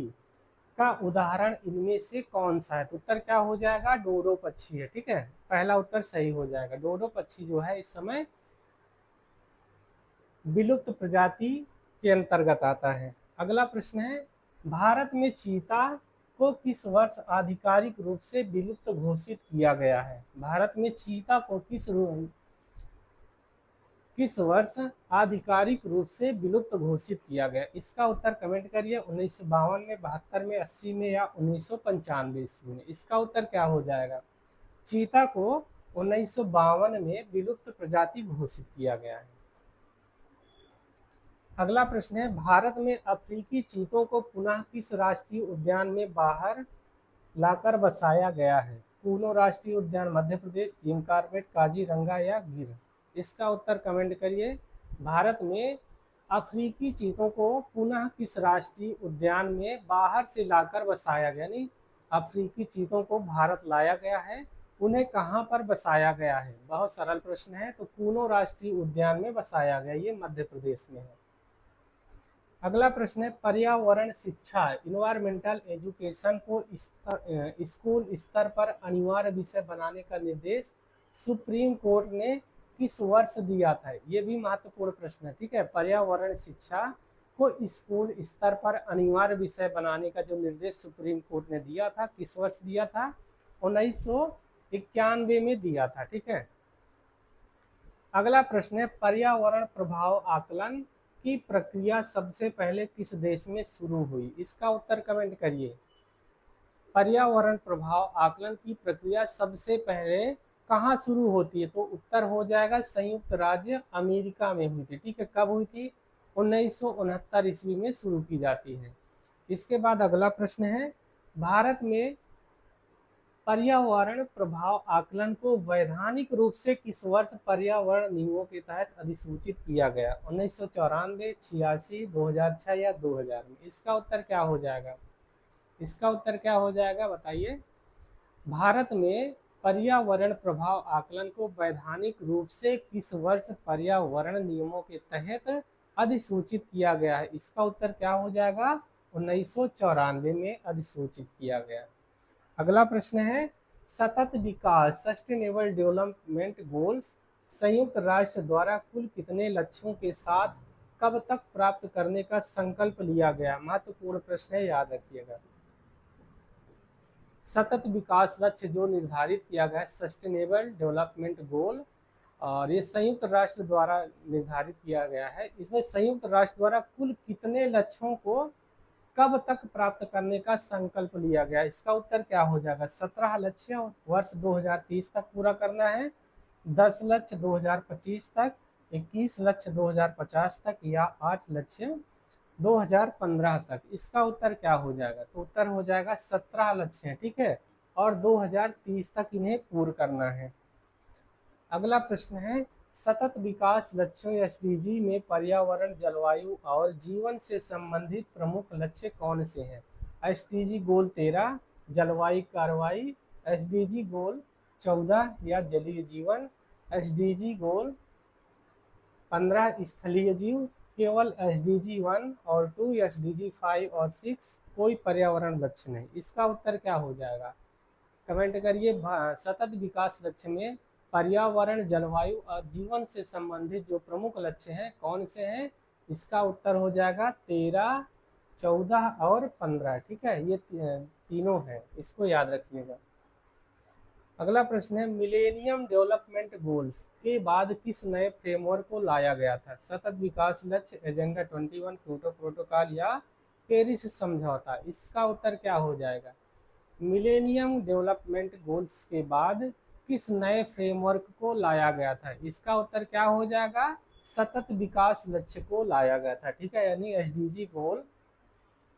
का उदाहरण इनमें से कौन सा है? तो उत्तर क्या हो जाएगा, डोडो पक्षी है। ठीक है, पहला उत्तर सही हो जाएगा। डोडो पक्षी जो है इस समय विलुप्त प्रजाति के अंतर्गत आता है। अगला प्रश्न है, भारत में चीता को किस वर्ष आधिकारिक रूप से विलुप्त घोषित किया गया है? भारत में चीता को किस वर्ष आधिकारिक रूप से विलुप्त घोषित किया गया? इसका उत्तर कमेंट करिए। 1952 में, 72 में, 80 में या 1995 ईस्वी में? इसका उत्तर क्या हो जाएगा, चीता को 1952 में विलुप्त प्रजाति घोषित किया गया है। अगला प्रश्न है, भारत में अफ्रीकी चीतों को पुनः किस राष्ट्रीय उद्यान में बाहर लाकर बसाया गया है? कूनो राष्ट्रीय उद्यान, मध्य प्रदेश, जिम कॉर्बेट, काजीरंगा या गिर? इसका उत्तर कमेंट करिए। भारत में अफ्रीकी चीतों को पुनः किस राष्ट्रीय उद्यान में बाहर से लाकर बसाया गया? यानी अफ्रीकी चीतों को भारत लाया गया है, उन्हें कहाँ पर बसाया गया है? बहुत सरल प्रश्न है। तो कूनो राष्ट्रीय उद्यान में बसाया गया, ये मध्य प्रदेश में है। अगला प्रश्न है, पर्यावरण शिक्षा, इन्वायरमेंटल एजुकेशन को स्कूल स्तर पर अनिवार्य विषय बनाने का निर्देश सुप्रीम कोर्ट ने किस वर्ष दिया था? ये भी महत्वपूर्ण प्रश्न है। ठीक है, पर्यावरण शिक्षा को स्कूल स्तर पर अनिवार्य विषय बनाने का जो निर्देश सुप्रीम कोर्ट ने दिया था, किस वर्ष दिया था? 1991 में दिया था। ठीक है। अगला प्रश्न है, पर्यावरण प्रभाव आकलन की प्रक्रिया सबसे पहले किस देश में शुरू हुई? इसका उत्तर कमेंट करिए। पर्यावरण प्रभाव आकलन की प्रक्रिया सबसे पहले कहाँ शुरू होती है? तो उत्तर हो जाएगा संयुक्त राज्य अमेरिका में हुई थी। ठीक है, कब हुई थी? 1969 ईस्वी में शुरू की जाती है। इसके बाद अगला प्रश्न है, भारत में पर्यावरण प्रभाव आकलन को वैधानिक रूप से किस वर्ष पर्यावरण नियमों के तहत अधिसूचित किया गया? 1994, 86, 2006 या 2000 में? इसका उत्तर क्या हो जाएगा? इसका उत्तर क्या हो जाएगा, बताइए। भारत में पर्यावरण प्रभाव आकलन को वैधानिक रूप से किस वर्ष पर्यावरण नियमों के तहत अधिसूचित किया गया है? इसका उत्तर क्या हो जाएगा, 1994 में अधिसूचित किया गया। अगला प्रश्न है, सतत विकास सस्टेनेबल डेवलपमेंट गोल्स संयुक्त राष्ट्र द्वारा कुल कितने लक्ष्यों के साथ कब तक प्राप्त करने का संकल्प लिया गया? महत्वपूर्ण प्रश्न है, याद रखिएगा। सतत विकास लक्ष्य जो निर्धारित किया गया है, सस्टेनेबल डेवलपमेंट गोल, और ये संयुक्त राष्ट्र द्वारा निर्धारित किया गया है। इसमें संयुक्त राष्ट्र द्वारा कुल कितने लक्ष्यों को कब तक प्राप्त करने का संकल्प लिया गया? इसका उत्तर क्या हो जाएगा? 17 लक्ष्य वर्ष 2030 तक पूरा करना है, 10 लक्ष्य 2025 तक, 21 लक्ष्य 2050 तक, या 8 लक्ष्य 2015 तक। इसका उत्तर क्या हो जाएगा? तो उत्तर हो जाएगा 17 लक्ष्य है, ठीक है, और 2030 तक इन्हें पूर्ण करना है। अगला प्रश्न है, सतत विकास लक्ष्यों एसडीजी में पर्यावरण, जलवायु और जीवन से संबंधित प्रमुख लक्ष्य कौन से हैं? एसडीजी गोल 13 जलवायु कार्रवाई, एसडीजी गोल 14 या जलीय जीवन, एसडीजी गोल 15 स्थलीय जीव, केवल एसडीजी 1 और 2, एसडीजी 5 और 6 कोई पर्यावरण लक्ष्य नहीं। इसका उत्तर क्या हो जाएगा? कमेंट करिए। सतत विकास लक्ष्य में पर्यावरण, जलवायु और जीवन से संबंधित जो प्रमुख लक्ष्य हैं कौन से हैं? इसका उत्तर हो जाएगा 13, 14 और 15, ठीक है, ये तीनों हैं, इसको याद रखिएगा। अगला प्रश्न है, मिलेनियम डेवलपमेंट गोल्स के बाद किस नए फ्रेमवर्क को लाया गया था? सतत विकास लक्ष्य, एजेंडा 21, क्योटो प्रोटोकॉल या पेरिस समझौता? इसका उत्तर क्या हो जाएगा? मिलेनियम डेवलपमेंट गोल्स के बाद किस नए फ्रेमवर्क को लाया गया था? इसका उत्तर क्या हो जाएगा? सतत विकास लक्ष्य को लाया गया था, ठीक है, यानी एसडीजी गोल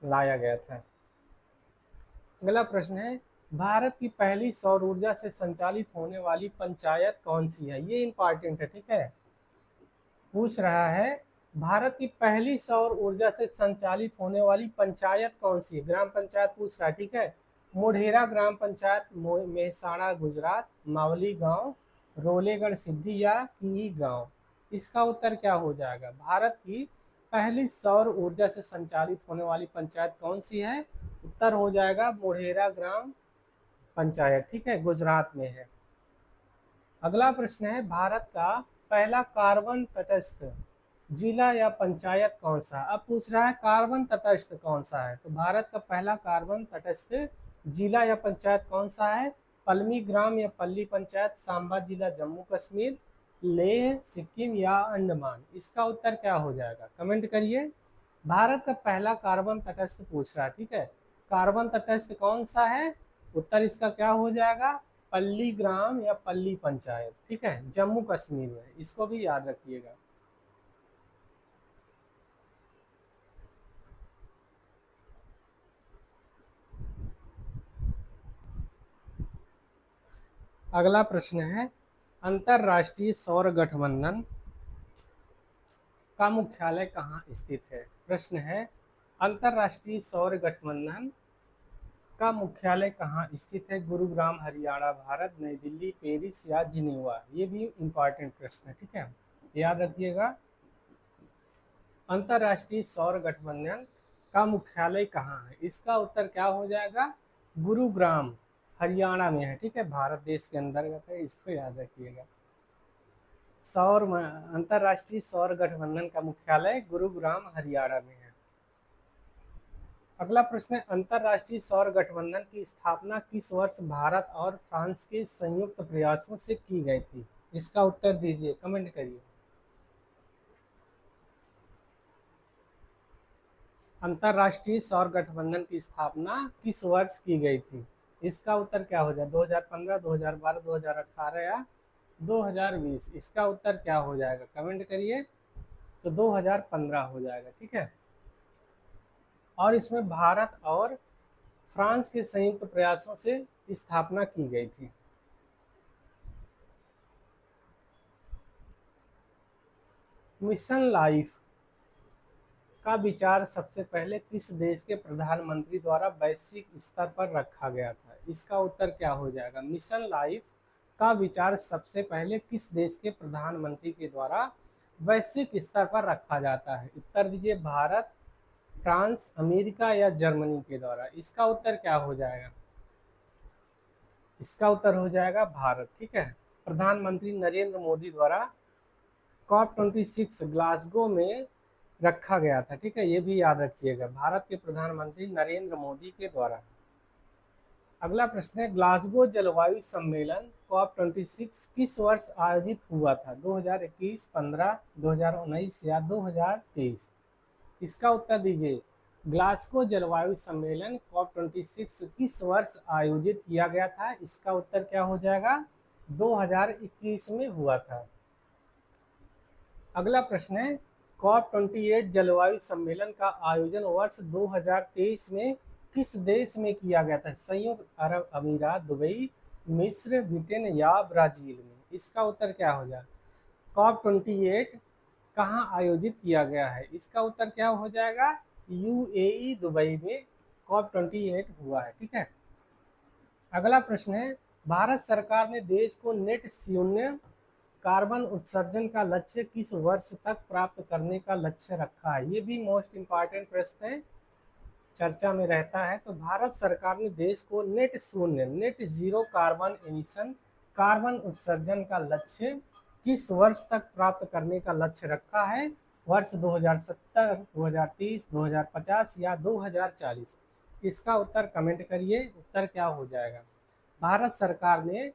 लाया गया था। अगला प्रश्न है, भारत की पहली सौर ऊर्जा से संचालित होने वाली पंचायत कौन सी है? ये इंपॉर्टेंट है, ठीक है, पूछ रहा है भारत की पहली सौर ऊर्जा से संचालित होने वाली पंचायत कौन सी है? ग्राम पंचायत पूछ रहा है, ठीक है। मोढेरा ग्राम पंचायत, मेहसाणा गुजरात, मावली गांव, रोलेगढ़ सिद्धि या की गांव? इसका उत्तर क्या हो जाएगा? भारत की पहली सौर ऊर्जा से संचालित होने वाली पंचायत कौन सी है? उत्तर हो जाएगा मोढेरा ग्राम पंचायत, ठीक है, गुजरात में है। अगला प्रश्न है, भारत का पहला कार्बन तटस्थ जिला या पंचायत कौन सा? अब पूछ रहा है कार्बन तटस्थ कौन सा है, तो भारत का पहला कार्बन तटस्थ जिला या पंचायत कौन सा है? पल्मी ग्राम या पल्ली पंचायत, सांबा जिला जम्मू कश्मीर, लेह सिक्किम या अंडमान? इसका उत्तर क्या हो जाएगा? कमेंट करिए। भारत का पहला कार्बन तटस्थ पूछ रहा है, ठीक है, कार्बन तटस्थ कौन सा है? उत्तर इसका क्या हो जाएगा? पल्ली ग्राम या पल्ली पंचायत, ठीक है, जम्मू कश्मीर में, इसको भी याद रखिएगा। अगला प्रश्न है, अंतरराष्ट्रीय सौर गठबंधन का मुख्यालय कहाँ स्थित है? प्रश्न है, अंतरराष्ट्रीय सौर गठबंधन का मुख्यालय कहाँ स्थित है? गुरुग्राम हरियाणा भारत, नई दिल्ली, पेरिस या जिनेवा? ये भी इंपॉर्टेंट प्रश्न है, ठीक है, याद रखिएगा। अंतरराष्ट्रीय सौर गठबंधन का मुख्यालय कहाँ है? इसका उत्तर क्या हो जाएगा? गुरुग्राम हरियाणा में है, ठीक है, भारत देश के अंतर्गत है, इसको याद रखिएगा। अंतरराष्ट्रीय सौर गठबंधन का मुख्यालय गुरुग्राम हरियाणा में है। अगला प्रश्न है, अंतरराष्ट्रीय सौर गठबंधन की स्थापना किस वर्ष भारत और फ्रांस के संयुक्त प्रयासों से की गई थी? इसका उत्तर दीजिए, कमेंट करिए। अंतरराष्ट्रीय सौर गठबंधन की स्थापना किस वर्ष की गई थी? इसका उत्तर क्या हो जाए? 2015, 2012, 2018 या 2020? इसका उत्तर क्या हो जाएगा? कमेंट करिए। तो 2015 हो जाएगा, ठीक है, और इसमें भारत और फ्रांस के संयुक्त प्रयासों से स्थापना की गई थी। मिशन लाइफ का विचार सबसे पहले किस देश के प्रधानमंत्री द्वारा वैश्विक स्तर पर रखा गया था? इसका उत्तर क्या हो जाएगा? मिशन लाइफ का विचार सबसे पहले किस देश के प्रधानमंत्री के द्वारा वैश्विक स्तर पर रखा जाता है? उत्तर दीजिए। भारत, फ्रांस, अमेरिका या जर्मनी के द्वारा? इसका उत्तर क्या हो जाएगा? इसका उत्तर हो जाएगा भारत, ठीक है, प्रधानमंत्री नरेंद्र मोदी द्वारा COP26 ग्लासगो में रखा गया था, ठीक है, ये भी याद रखिएगा, भारत के प्रधानमंत्री नरेंद्र मोदी के द्वारा। अगला प्रश्न है, ग्लासगो जलवायु सम्मेलन COP26 किस वर्ष आयोजित हुआ था? 2021, 15, 2019 या 2023? इसका उत्तर दीजिए। ग्लासगो जलवायु सम्मेलन COP26 किस वर्ष आयोजित किया गया था? इसका उत्तर क्या हो जाएगा? 2021 में हुआ था। अगला प्रश्न है, COP28 जलवायु सम्मेलन का आयोजन वर्ष 2023 में किस देश में किया गया था? संयुक्त अरब अमीरात, दुबई, मिस्र, ब्रिटेन या ब्राजील में? इसका उत्तर क्या हो जाएगा? COP28 कहाँ आयोजित किया गया है? इसका उत्तर क्या हो जाएगा? UAE दुबई में COP28 हुआ है। ठीक है। अगला प्रश्न है, भारत सरकार ने देश को नेट शून्य कार्बन उत्सर्जन का लक्ष्य किस वर्ष तक प्राप्त करने का लक्ष्य रखा है? ये भी मोस्ट इम्पॉर्टेंट प्रश्न है, चर्चा में रहता है। तो भारत सरकार ने देश को नेट शून्य, net zero carbon emission, carbon उत्सर्जन का लक्ष्य किस वर्ष तक प्राप्त करने का लक्ष्य रखा है? वर्ष 2070, 2030, 2050 या 2040? इसका उत्तर कमेंट करिए, उत्तर क्या हो जाएगा? भारत सरकार ने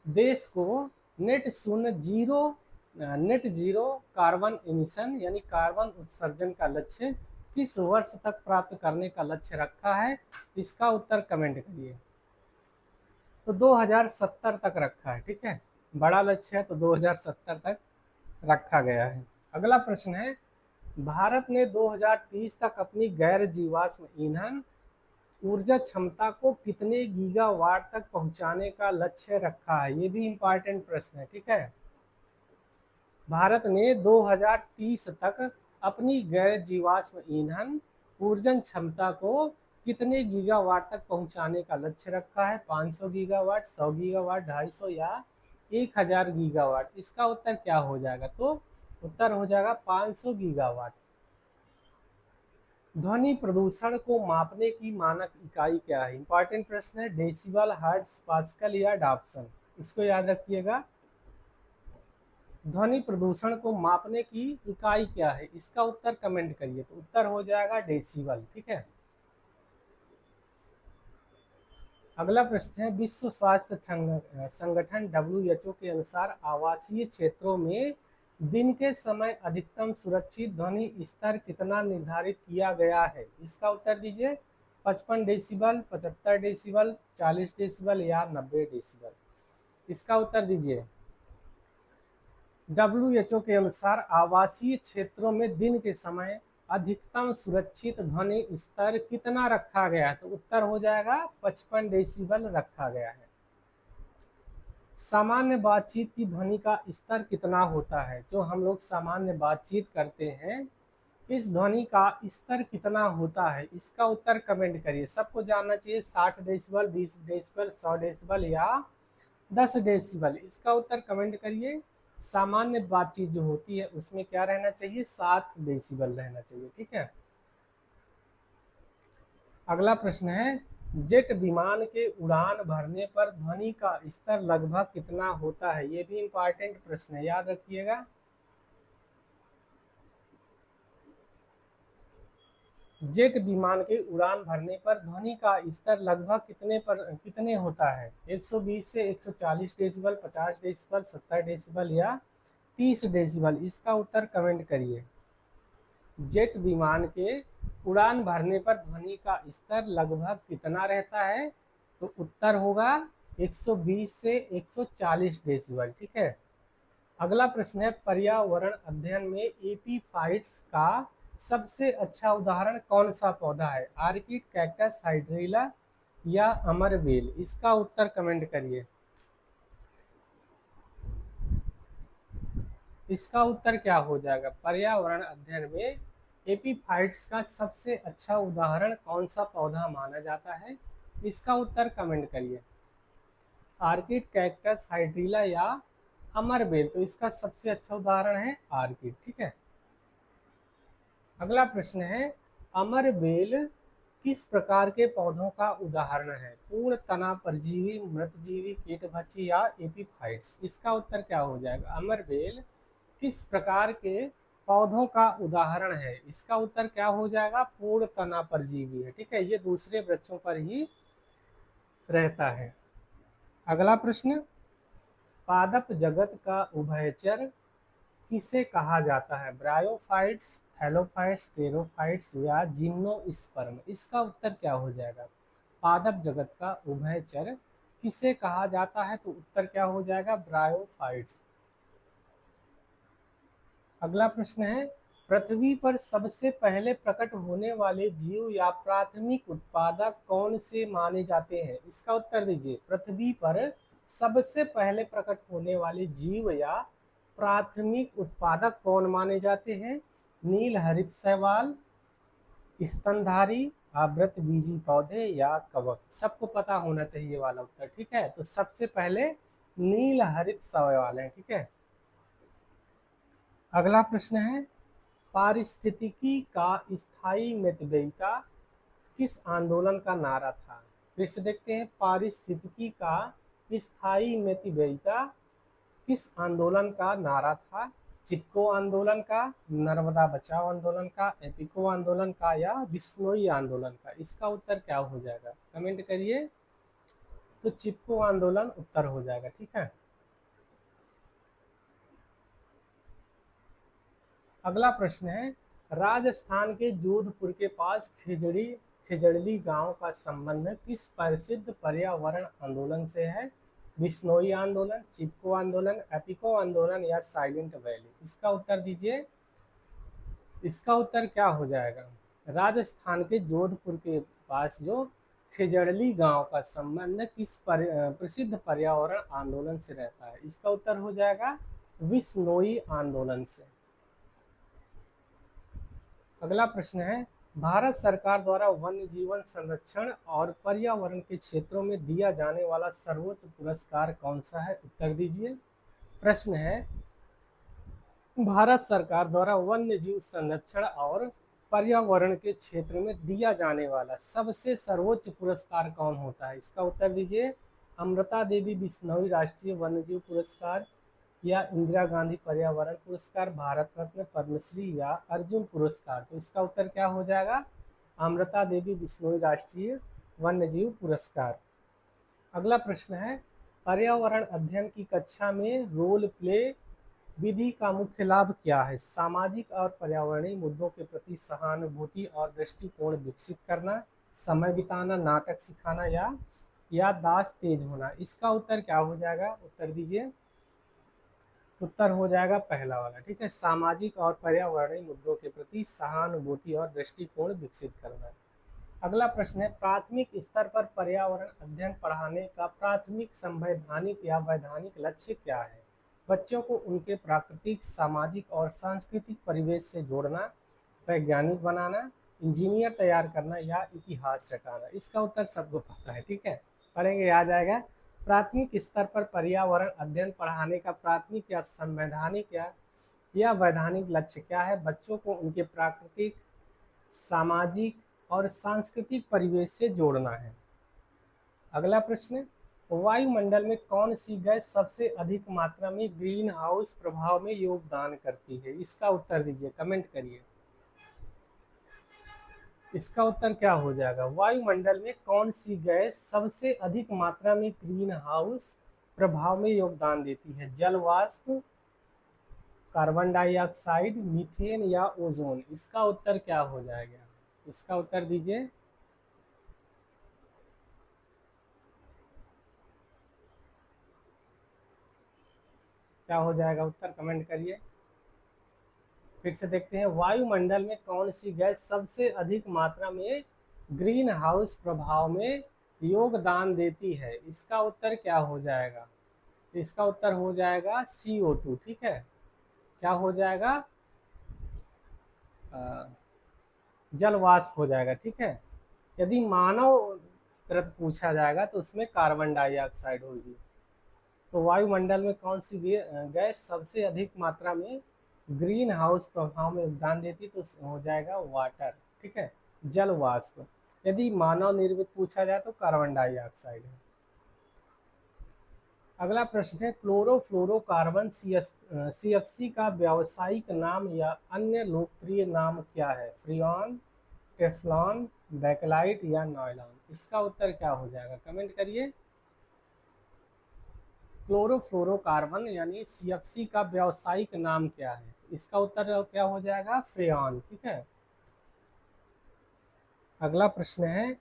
देश को नेट शून्य नेट जीरो कार्बन एमिशन यानी कार्बन उत्सर्जन का लक्ष्य किस वर्ष तक प्राप्त करने का लक्ष्य रखा है? इसका उत्तर कमेंट करिए। तो 2070 तक रखा है। ठीक है, बड़ा लक्ष्य है तो 2070 तक रखा गया है। अगला प्रश्न है, भारत ने 2030 तक अपनी गैर जीवाश्म ईंधन ऊर्जा क्षमता को कितने गीगावाट तक पहुंचाने का लक्ष्य रखा है? ये भी इंपॉर्टेंट प्रश्न है। ठीक है, भारत ने 2030 तक अपनी गैर जीवाश्म ईंधन ऊर्जन क्षमता को कितने गीगावाट तक पहुंचाने का लक्ष्य रखा है? 500 गीगावाट, 100 गीगावाट, 250 या 1000 गीगावाट? इसका उत्तर क्या हो जाएगा? तो उत्तर हो जाएगा 500 गीगावाट। ध्वनि प्रदूषण को मापने की मानक इकाई क्या है? इंपॉर्टेंट प्रश्न है, डेसिबल, हर्ट्ज, पास्कल या डाप्सन? इसको याद रखिएगा। ध्वनि प्रदूषण को मापने की इकाई क्या है? इसका उत्तर कमेंट करिए। तो उत्तर हो जाएगा डेसिबल। ठीक है। अगला प्रश्न है, विश्व स्वास्थ्य संगठन WHO के अनुसार आवासीय क्षेत्रों में दिन के समय अधिकतम सुरक्षित ध्वनि स्तर कितना निर्धारित किया गया है? इसका उत्तर दीजिए। 55 डेसिबल, 75 डेसिबल, 40 डेसिबल या 90 डेसिबल? इसका उत्तर दीजिए। WHO के अनुसार आवासीय क्षेत्रों में दिन के समय अधिकतम सुरक्षित ध्वनि स्तर कितना रखा गया है? तो उत्तर हो जाएगा 55 डेसिबल रखा गया है। सामान्य बातचीत की ध्वनि का स्तर कितना होता है? जो हम लोग सामान्य बातचीत करते हैं, इस ध्वनि का स्तर कितना होता है? इसका उत्तर कमेंट करिए। सबको जानना चाहिए। 60 डेसिबल, 20 डेसिबल, 100 डेसिबल या 10 डेसिबल? इसका उत्तर कमेंट करिए। सामान्य बातचीत जो होती है उसमें क्या रहना चाहिए? 7 डेसिबल रहना चाहिए। ठीक है। अगला प्रश्न है, जेट विमान के उड़ान भरने पर ध्वनि का स्तर लगभग कितना होता है? ये भी इंपॉर्टेंट प्रश्न है, याद रखिएगा। जेट विमान के उड़ान भरने पर ध्वनि का स्तर लगभग कितने होता है? 120 से 140 डेसिबल, 50 डेसिबल, 70 डेसिबल या 30 डेसिबल? इसका उत्तर कमेंट करिए। जेट विमान के उड़ान भरने पर ध्वनि का स्तर लगभग कितना रहता है? तो उत्तर होगा 120 से 140 डेसिबल। ठीक है। अगला प्रश्न है, पर्यावरण अध्ययन में एपीफाइट्स का सबसे अच्छा उदाहरण कौन सा पौधा है? आर्किड, कैक्टस, हाइड्रिला या अमरबेल? इसका उत्तर कमेंट करिए। इसका उत्तर क्या हो जाएगा? पर्यावरण अध्ययन में एपीफाइट्स का सबसे अच्छा उदाहरण कौन सा पौधा माना जाता है? इसका उत्तर कमेंट करिए। आर्किड, कैक्टस, हाइड्रिला या अमरबेल? तो इसका सबसे अच्छा उदाहरण है आर्किड। ठीक है। अगला प्रश्न है, अमरबेल किस प्रकार के पौधों का उदाहरण है? पूर्ण तना परजीवी, मृतजीवी, कीटभक्षी या एपीफाइट्स? इसका उत्तर क्या हो जाएगा? अमरबेल किस प्रकार के पौधों का उदाहरण है? इसका उत्तर क्या हो जाएगा? पूर्ण तना परजीवी है। ठीक है, ये दूसरे वृक्षों पर ही रहता है। अगला प्रश्न, पादप जगत का उभयचर किसे कहा जाता है? ब्रायोफाइट्स, थैलोफाइट्स, टेरोफाइट्स या जिम्नोस्पर्म? इसका उत्तर क्या हो जाएगा? पादप जगत का उभयचर किसे कहा जाता है? तो उत्तर क्या हो जाएगा? ब्रायोफाइट्स। अगला प्रश्न है, पृथ्वी पर सबसे पहले प्रकट होने वाले जीव या प्राथमिक उत्पादक कौन से माने जाते हैं? इसका उत्तर दीजिए। पृथ्वी पर सबसे पहले प्रकट होने वाले जीव या प्राथमिक उत्पादक कौन माने जाते हैं? नील हरित शैवाल, स्तनधारी, आवृतबीजी पौधे या कवक? सबको पता होना चाहिए वाला उत्तर, ठीक है। तो सबसे पहले नील हरित शैवाल है, ठीक है। अगला प्रश्न है, पारिस्थितिकी का स्थायी मितव्ययिता किस आंदोलन का नारा था? फिर से देखते हैं, पारिस्थितिकी का स्थायी मितव्ययिता किस आंदोलन का नारा था? चिपको आंदोलन का, नर्मदा बचाओ आंदोलन का, एपिको आंदोलन का या बिश्नोई आंदोलन का? इसका उत्तर क्या हो जाएगा? कमेंट करिए। तो चिपको आंदोलन उत्तर हो जाएगा, ठीक है। अगला प्रश्न है, राजस्थान के जोधपुर के पास खिजड़ली गांव का संबंध किस प्रसिद्ध पर्यावरण आंदोलन से है? बिश्नोई आंदोलन, चिपको आंदोलन, एपिको आंदोलन या साइलेंट वैली? इसका उत्तर दीजिए। इसका उत्तर क्या हो जाएगा? राजस्थान के जोधपुर के पास जो खिजड़ली गांव का संबंध किस प्रसिद्ध पर्यावरण आंदोलन से रहता है? इसका उत्तर हो जाएगा बिश्नोई आंदोलन से। अगला प्रश्न है, भारत सरकार द्वारा वन्य जीवन संरक्षण और पर्यावरण के क्षेत्रों में दिया जाने वाला सर्वोच्च पुरस्कार कौन सा है? उत्तर दीजिए। प्रश्न है, भारत सरकार द्वारा वन्य जीव संरक्षण और पर्यावरण के क्षेत्र में दिया जाने वाला सबसे सर्वोच्च पुरस्कार कौन होता है? इसका उत्तर दीजिए। अमृता देवी बिश्नोई राष्ट्रीय वन्यजीव पुरस्कार या इंदिरा गांधी पर्यावरण पुरस्कार, भारत रत्न, पद्मश्री या अर्जुन पुरस्कार? तो इसका उत्तर क्या हो जाएगा? अमृता देवी बिश्नोई राष्ट्रीय वन्यजीव पुरस्कार। अगला प्रश्न है, पर्यावरण अध्ययन की कक्षा में रोल प्ले विधि का मुख्य लाभ क्या है? सामाजिक और पर्यावरणीय मुद्दों के प्रति सहानुभूति और दृष्टिकोण विकसित करना, समय बिताना, नाटक सिखाना या याददाश्त तेज होना? इसका उत्तर क्या हो जाएगा? उत्तर दीजिए। उत्तर हो जाएगा पहला वाला, ठीक है। सामाजिक और पर्यावरणीय मुद्दों के प्रति सहानुभूति और दृष्टिकोण विकसित करना। अगला प्रश्न है, प्राथमिक स्तर पर पर्यावरण अध्ययन पढ़ाने का प्राथमिक संवैधानिक या वैधानिक लक्ष्य क्या है? बच्चों को उनके प्राकृतिक, सामाजिक और सांस्कृतिक परिवेश से जोड़ना, वैज्ञानिक बनाना, इंजीनियर तैयार करना या इतिहास रटाना? इसका उत्तर सबको पता है, ठीक है, पढ़ेंगे याद आएगा। प्राथमिक स्तर पर पर्यावरण अध्ययन पढ़ाने का प्राथमिक या संवैधानिक या वैधानिक लक्ष्य क्या है? बच्चों को उनके प्राकृतिक, सामाजिक और सांस्कृतिक परिवेश से जोड़ना है। अगला प्रश्न, वायुमंडल में कौन सी गैस सबसे अधिक मात्रा में ग्रीन हाउस प्रभाव में योगदान करती है? इसका उत्तर दीजिए, कमेंट करिए। इसका उत्तर क्या हो जाएगा? वायुमंडल में कौन सी गैस सबसे अधिक मात्रा में ग्रीन हाउस प्रभाव में योगदान देती है? जल वाष्प, कार्बन डाइऑक्साइड, मीथेन या ओजोन? इसका उत्तर क्या हो जाएगा? इसका उत्तर दीजिए। क्या हो जाएगा उत्तर? कमेंट करिए। फिर से देखते हैं, वायुमंडल में कौन सी गैस सबसे अधिक मात्रा में ग्रीन हाउस प्रभाव में योगदान देती है? इसका उत्तर क्या हो जाएगा? इसका उत्तर हो जाएगा CO2, ठीक है। क्या हो जाएगा? जल वाष्प हो जाएगा, ठीक है। यदि मानव कृत पूछा जाएगा तो उसमें कार्बन डाइऑक्साइड होगी। तो वायुमंडल में कौन सी गैस सबसे अधिक मात्रा में ग्रीन हाउस प्रभाव में योगदान देती? तो हो जाएगा वाटर, ठीक है, जल वाष्प। यदि मानव निर्मित पूछा जाए तो कार्बन डाइऑक्साइड है। अगला प्रश्न है, क्लोरोफ्लोरोकार्बन CFC का व्यावसायिक नाम या अन्य लोकप्रिय नाम क्या है? फ्रियॉन, टेफ्लॉन, बैकलाइट या नायलॉन? इसका उत्तर क्या हो जाएगा? कमेंट करिए। क्लोरोफ्लोरोकार्बन यानी CFC का व्यावसायिक नाम क्या है? इसका उत्तर क्या हो जाएगा? फ्रेऑन। ठीक है। अगला प्रश्न है,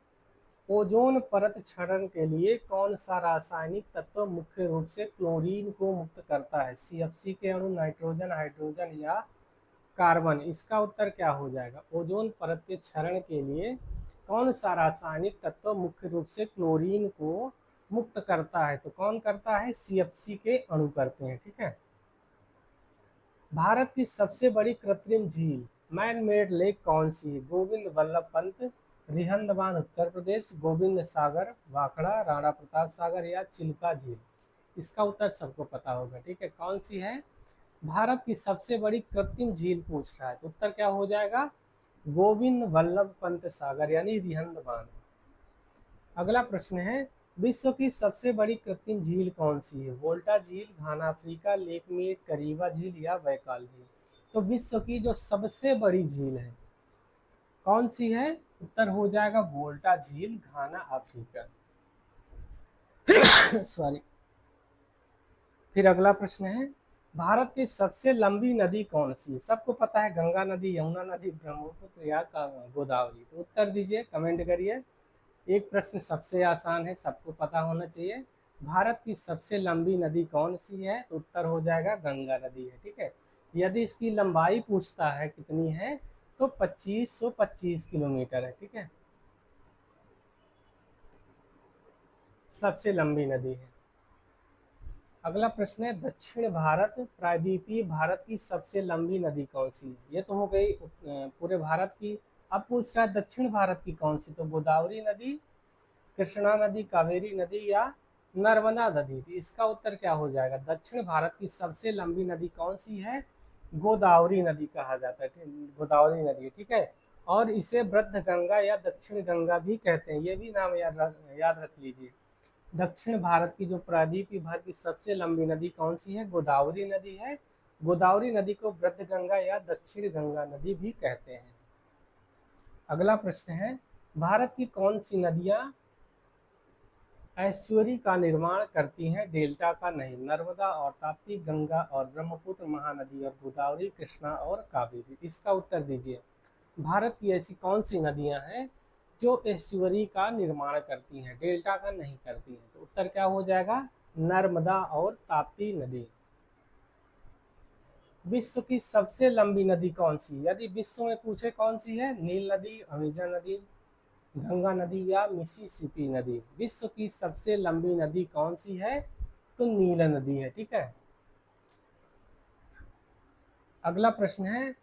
ओजोन परत क्षरण के लिए कौन सा रासायनिक तत्व मुख्य रूप से क्लोरीन को मुक्त करता है? CFC के अणु, नाइट्रोजन, हाइड्रोजन या कार्बन? इसका उत्तर क्या हो जाएगा? ओजोन परत के क्षरण के लिए कौन सा रासायनिक तत्व मुख्य रूप से क्लोरीन को मुक्त करता है? तो कौन करता है? CFC के अणु करते हैं। ठीक है। भारत की सबसे बड़ी कृत्रिम झील, मैन मेड लेक कौन सी है? गोविंद वल्लभ पंत, रिहंद बांध उत्तर प्रदेश, गोविंद सागर भाखड़ा, राणा प्रताप सागर या चिल्का झील? इसका उत्तर सबको पता होगा। ठीक है। कौन सी है? भारत की सबसे बड़ी कृत्रिम झील पूछ रहा है, तो उत्तर क्या हो जाएगा? गोविंद वल्लभ पंत सागर यानी रिहंद बांध। अगला प्रश्न है, विश्व की सबसे बड़ी कृत्रिम झील कौन सी है? वोल्टा झील, घाना अफ्रीका, लेक मीट, करीबा झील या बैकाल झील? तो विश्व की जो सबसे बड़ी झील है कौन सी है? उत्तर हो जाएगा वोल्टा झील, घाना अफ्रीका। सॉरी। फिर अगला प्रश्न है, भारत की सबसे लंबी नदी कौन सी है? सबको पता है, गंगा नदी, यमुना नदी, ब्रह्मपुत्र या गोदावरी? तो उत्तर दीजिए, कमेंट करिए। एक प्रश्न सबसे आसान है, सबको पता होना चाहिए। भारत की सबसे लंबी नदी कौन सी है? तो उत्तर हो जाएगा गंगा नदी है। ठीक है। यदि इसकी लंबाई पूछता है कितनी है, तो 2525 किलोमीटर है। ठीक है। सबसे लंबी नदी है। अगला प्रश्न है, दक्षिण भारत प्रायद्वीपीय भारत की सबसे लंबी नदी कौन सी है? ये तो हो गई पूरे भारत की। अब पूछ रहा है दक्षिण भारत की कौन सी? तो गोदावरी नदी, कृष्णा नदी, कावेरी नदी या नर्मदा नदी? इसका उत्तर क्या हो जाएगा? दक्षिण भारत की सबसे लंबी नदी कौन सी है? गोदावरी नदी कहा जाता है। गोदावरी नदी। ठीक है। और इसे वृद्ध गंगा या दक्षिण गंगा भी कहते हैं, ये भी नाम याद रख लीजिए। दक्षिण भारत की जो प्रायद्वीपीय भर की सबसे लंबी नदी कौन सी है? गोदावरी नदी है। गोदावरी नदी को वृद्ध गंगा या दक्षिण गंगा नदी भी कहते हैं। अगला प्रश्न है, भारत की कौन सी नदियां एस्चुअरी का निर्माण करती हैं, डेल्टा का नहीं? नर्मदा और ताप्ती, गंगा और ब्रह्मपुत्र, महानदी और गोदावरी, कृष्णा और कावेरी? इसका उत्तर दीजिए। भारत की ऐसी कौन सी नदियां हैं जो एस्चुअरी का निर्माण करती हैं, डेल्टा का नहीं करती हैं? तो उत्तर क्या हो जाएगा? नर्मदा और ताप्ती नदी। विश्व की सबसे लंबी नदी कौन सी? यदि विश्व में पूछे कौन सी है? नील नदी, अमेजन नदी, गंगा नदी या मिसिसिपी नदी? विश्व की सबसे लंबी नदी कौन सी है? तो नील नदी है। ठीक है। अगला प्रश्न है,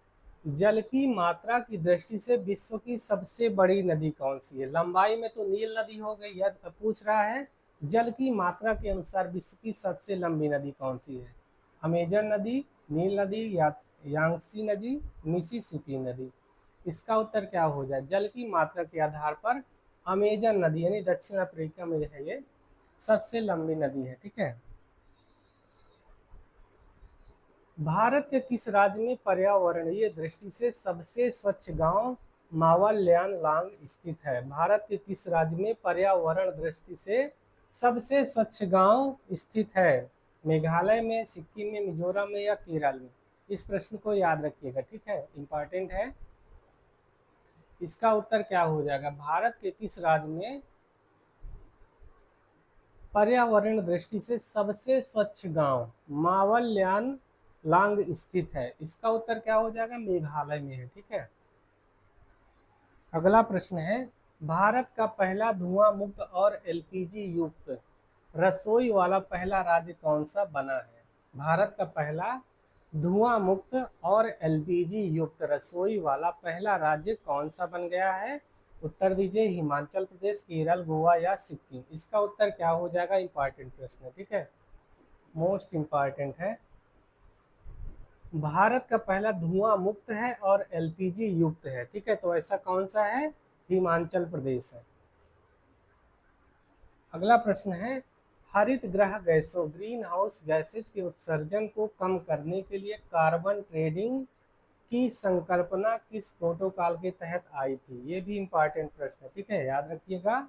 जल की मात्रा की दृष्टि से विश्व की सबसे बड़ी नदी कौन सी है? लंबाई में तो नील नदी हो गई, यह पूछ रहा है जल की मात्रा के अनुसार विश्व की सबसे लंबी नदी कौन सी है? अमेजन नदी, नील नदी या यांगसी नदी, मिसिसिपी नदी? इसका उत्तर क्या हो जाए? जल की मात्रा के आधार पर अमेजन नदी यानी दक्षिण अफ्रीका में है, ये सबसे लंबी नदी है। ठीक है। भारत के किस राज्य में पर्यावरणीय दृष्टि से सबसे स्वच्छ गांव मावल्यान लांग स्थित है? भारत के किस राज्य में पर्यावरण दृष्टि से सबसे स्वच्छ गांव स्थित है? मेघालय में, सिक्किम में, मिजोरम में या केरल में? इस प्रश्न को याद रखिएगा। ठीक है, इंपॉर्टेंट है। इसका उत्तर क्या हो जाएगा? भारत के किस राज्य में पर्यावरण दृष्टि से सबसे स्वच्छ गांव मावल्यान लांग स्थित है? इसका उत्तर क्या हो जाएगा? मेघालय में है। ठीक है। अगला प्रश्न है, भारत का पहला धुआं मुक्त और LPG युक्त रसोई वाला पहला राज्य कौन सा बना है? भारत का पहला धुआं मुक्त और LPG युक्त रसोई वाला पहला राज्य कौन सा बन गया है? उत्तर दीजिए, हिमाचल प्रदेश, केरल, गोवा या सिक्किम? इसका उत्तर क्या हो जाएगा? इंपॉर्टेंट प्रश्न है। ठीक है, मोस्ट इंपॉर्टेंट है। भारत का पहला धुआं मुक्त है और LPG युक्त है। ठीक है, तो ऐसा कौन सा है? हिमाचल प्रदेश है। अगला प्रश्न है, हरित गृह गैसों ग्रीन हाउस गैसेज के उत्सर्जन को कम करने के लिए कार्बन ट्रेडिंग की संकल्पना किस प्रोटोकॉल के तहत आई थी? ये भी इंपॉर्टेंट प्रश्न है। ठीक है, याद रखिएगा।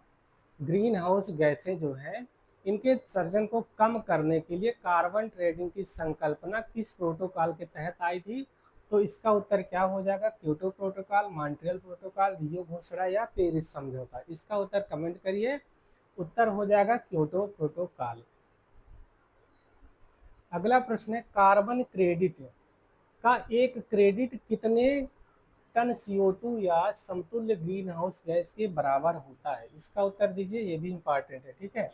ग्रीन हाउस गैसें जो है इनके उत्सर्जन को कम करने के लिए कार्बन ट्रेडिंग की संकल्पना किस प्रोटोकॉल के तहत आई थी? तो इसका उत्तर क्या हो जाएगा? क्योटो प्रोटोकॉल, मॉन्ट्रियल प्रोटोकॉल, रियो घोषणा या पेरिस समझौता? इसका उत्तर कमेंट करिए। उत्तर हो जाएगा क्योटो प्रोटोकॉल। अगला प्रश्न है, कार्बन क्रेडिट का एक क्रेडिट कितने टन CO2 या समतुल्य ग्रीन हाउस गैस के बराबर होता है? इसका उत्तर दीजिए, ये भी इंपॉर्टेंट है, ठीक है।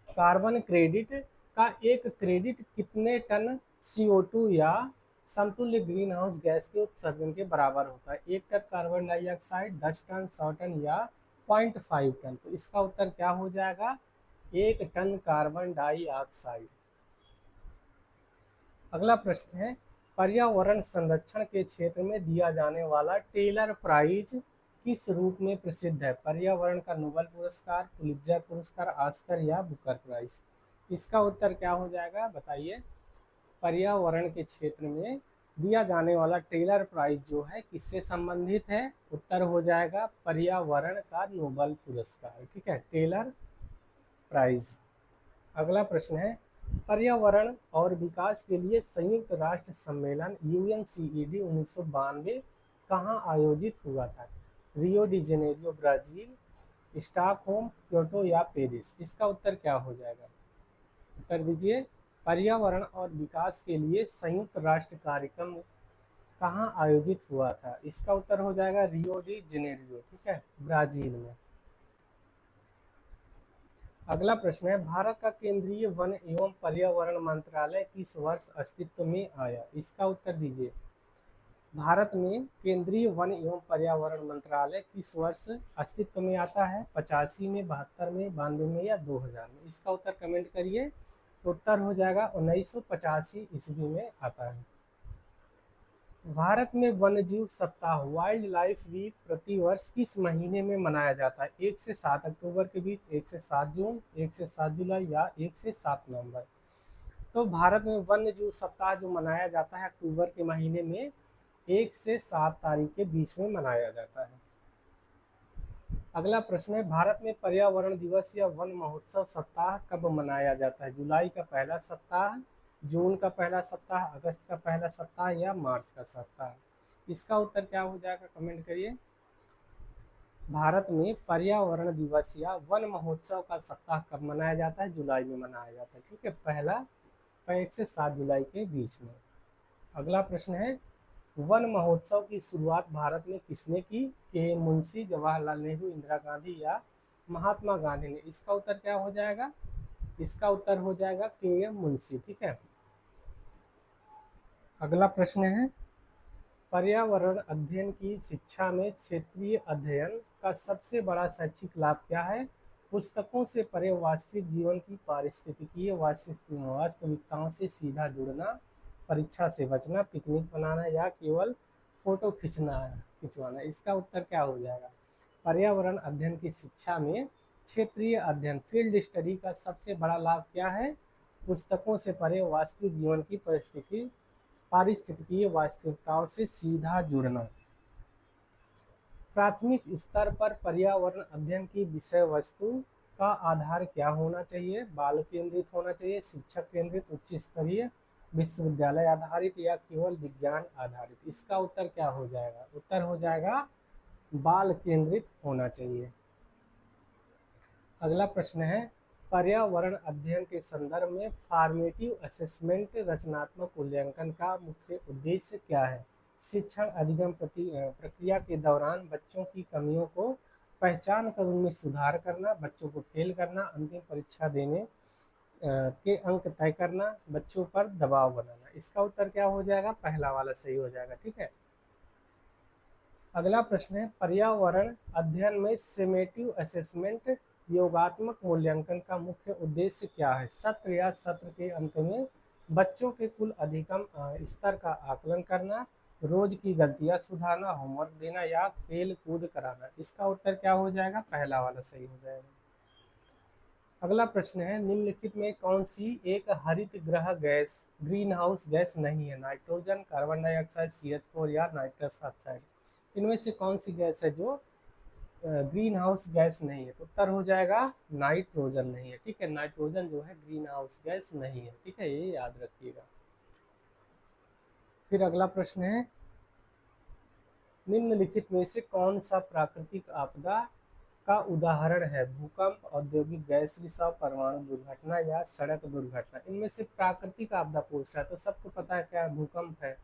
कार्बन क्रेडिट का एक क्रेडिट कितने टन CO2 या समतुल्य ग्रीन हाउस गैस के उत्सर्जन के बराबर होता है? 1 ton carbon dioxide, 10 ton, 100 ton या 0.5 टन? तो इसका उत्तर क्या हो जाएगा? 1 टन कार्बन डाइऑक्साइड। अगला प्रश्न है, पर्यावरण संरक्षण के क्षेत्र में दिया जाने वाला टेलर प्राइज किस रूप में प्रसिद्ध है? पर्यावरण का नोबेल पुरस्कार, पुलित्जर पुरस्कार, ऑस्कर या बुकर प्राइज? इसका उत्तर क्या हो जाएगा, बताइए। पर्यावरण के क्षेत्र में दिया जाने वाला टेलर प्राइज जो है किससे संबंधित है? उत्तर हो जाएगा पर्यावरण का नोबेल पुरस्कार, ठीक है, टेलर प्राइज। अगला प्रश्न है, पर्यावरण और विकास के लिए संयुक्त राष्ट्र सम्मेलन UNCED 1992 कहाँ आयोजित हुआ था? Rio de Janeiro Brazil, Stockholm, Kyoto या पेरिस? इसका उत्तर क्या हो जाएगा? उत्तर दीजिए। पर्यावरण और विकास के लिए संयुक्त राष्ट्र कार्यक्रम कहाँ आयोजित हुआ था? इसका उत्तर हो जाएगा रियो डी जेनेरियो, ठीक है, ब्राजील में। अगला प्रश्न है, भारत का केंद्रीय वन एवं पर्यावरण मंत्रालय किस वर्ष अस्तित्व में आया? इसका उत्तर दीजिए। भारत में केंद्रीय वन एवं पर्यावरण मंत्रालय किस वर्ष अस्तित्व में आता है? 85 में, 72 में, 92 में या 2000 में? इसका उत्तर कमेंट करिए। तो उत्तर हो जाएगा 1985 ईस्वी में आता है। भारत में वन्यजीव सप्ताह, वाइल्ड लाइफ वीक प्रतिवर्ष किस महीने में मनाया जाता है? 1 से 7 अक्टूबर के बीच, 1 से 7 जून, 1 से 7 जुलाई या 1 से 7 नवंबर? तो भारत में वन्यजीव सप्ताह जो मनाया जाता है अक्टूबर के महीने में 1 से 7 तारीख के बीच में मनाया जाता है। अगला प्रश्न है, भारत में पर्यावरण दिवस या वन महोत्सव सप्ताह कब मनाया जाता है? जुलाई का पहला सप्ताह, जून का पहला सप्ताह, अगस्त का पहला सप्ताह या मार्च का सप्ताह? इसका उत्तर क्या हो जाएगा, कमेंट करिए। भारत में पर्यावरण दिवस या वन महोत्सव का सप्ताह कब मनाया जाता है? जुलाई में मनाया जाता है, ठीक है, पहला 1 से 7 जुलाई के बीच में। अगला प्रश्न है, वन महोत्सव की शुरुआत भारत में किसने की? के मुंशी, जवाहरलाल नेहरू, इंदिरा गांधी या महात्मा गांधी ने? इसका उत्तर क्या हो जाएगा? इसका उत्तर हो जाएगा के मुंशी, ठीक है। अगला प्रश्न है, पर्यावरण अध्ययन की शिक्षा में क्षेत्रीय अध्ययन का सबसे बड़ा शैक्षिक लाभ क्या है? पुस्तकों से परे वास्तविक जीवन की पारिस्थितिकीय वास्तविकताओं से सीधा जुड़ना, परीक्षा से बचना, पिकनिक मनाना या केवल फोटो खिंचवाना? इसका उत्तर क्या हो जाएगा? पर्यावरण अध्ययन की शिक्षा में क्षेत्रीय अध्ययन, फील्ड स्टडी का सबसे बड़ा लाभ क्या है? पुस्तकों से परे वास्तविक जीवन की पारिस्थितिकीय वास्तविकताओं से सीधा जुड़ना। प्राथमिक स्तर पर पर्यावरण अध्ययन की विषय वस्तु का आधार क्या होना चाहिए? बाल केंद्रित होना चाहिए, शिक्षक केंद्रित, उच्च स्तरीय, विश्वविद्यालय आधारित या केवल विज्ञान आधारित? इसका उत्तर क्या हो जाएगा? उत्तर हो जाएगा बाल केंद्रित होना चाहिए। अगला प्रश्न है, पर्यावरण अध्ययन के संदर्भ में फॉर्मेटिव असेसमेंट रचनात्मक मूल्यांकन का मुख्य उद्देश्य क्या है? शिक्षण अधिगम प्रक्रिया के दौरान बच्चों की कमियों को पहचान कर उनमें सुधार करना, बच्चों को फेल करना, अंतिम परीक्षा देने के अंक तय करना, बच्चों पर दबाव बनाना? इसका उत्तर क्या हो जाएगा? पहला वाला सही हो जाएगा, ठीक है। अगला प्रश्न है, पर्यावरण अध्ययन में समेटिव असेसमेंट योगात्मक मूल्यांकन का मुख्य उद्देश्य क्या है? सत्र या सत्र के अंत में बच्चों के कुल अधिगम स्तर का आकलन करना, रोज की गलतियां सुधारना, होमवर्क देना या खेल कूद कराना? इसका उत्तर क्या हो जाएगा? पहला वाला सही हो जाएगा। अगला प्रश्न है, निम्नलिखित में कौन सी एक हरित गृह गैस ग्रीन हाउस गैस नहीं है? नाइट्रोजन, कार्बन डाइऑक्साइड, CH4 या नाइट्रस ऑक्साइड? इनमें से कौन सी गैस है जो ग्रीन हाउस गैस नहीं है, तो उत्तर हो जाएगा नाइट्रोजन नहीं है। ठीक है, नाइट्रोजन जो है ग्रीन हाउस गैस नहीं है। ठीक है, ये याद रखिएगा। फिर अगला प्रश्न है, निम्नलिखित में से कौन सा प्राकृतिक आपदा का उदाहरण है? भूकंप, औद्योगिक गैस रिसाव, परमाणु दुर्घटना या सड़क दुर्घटना। इनमें से प्राकृतिक आपदा पूछ रहा है, तो सबको पता है क्या भूकंप है।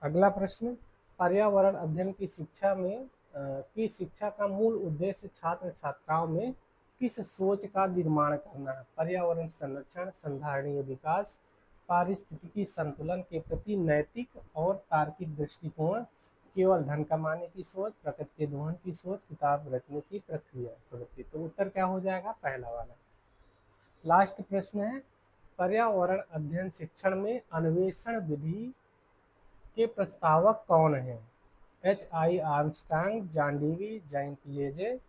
अगला प्रश्न, पर्यावरण अध्ययन की शिक्षा में की शिक्षा का मूल उद्देश्य छात्र छात्राओं में किस सोच का निर्माण करना है? पर्यावरण संरक्षण, संधारणीय विकास, पारिस्थितिकी संतुलन के प्रति नैतिक और तार्किक दृष्टिकोण, केवल धन कमाने की सोच, प्रकृति के दोहन की सोच, किताब रचने की प्रक्रिया प्रवृत्ति। तो उत्तर क्या हो जाएगा? पहला वाला। लास्ट प्रश्न है, पर्यावरण अध्ययन शिक्षण में अन्वेषण विधि के प्रस्तावक कौन है? H.I. Armstrong, John Dewey, Jean पिएजे,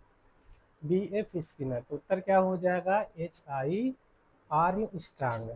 B.F. स्किनर। तो उत्तर क्या हो जाएगा? H.I. आर्मस्ट्रांग।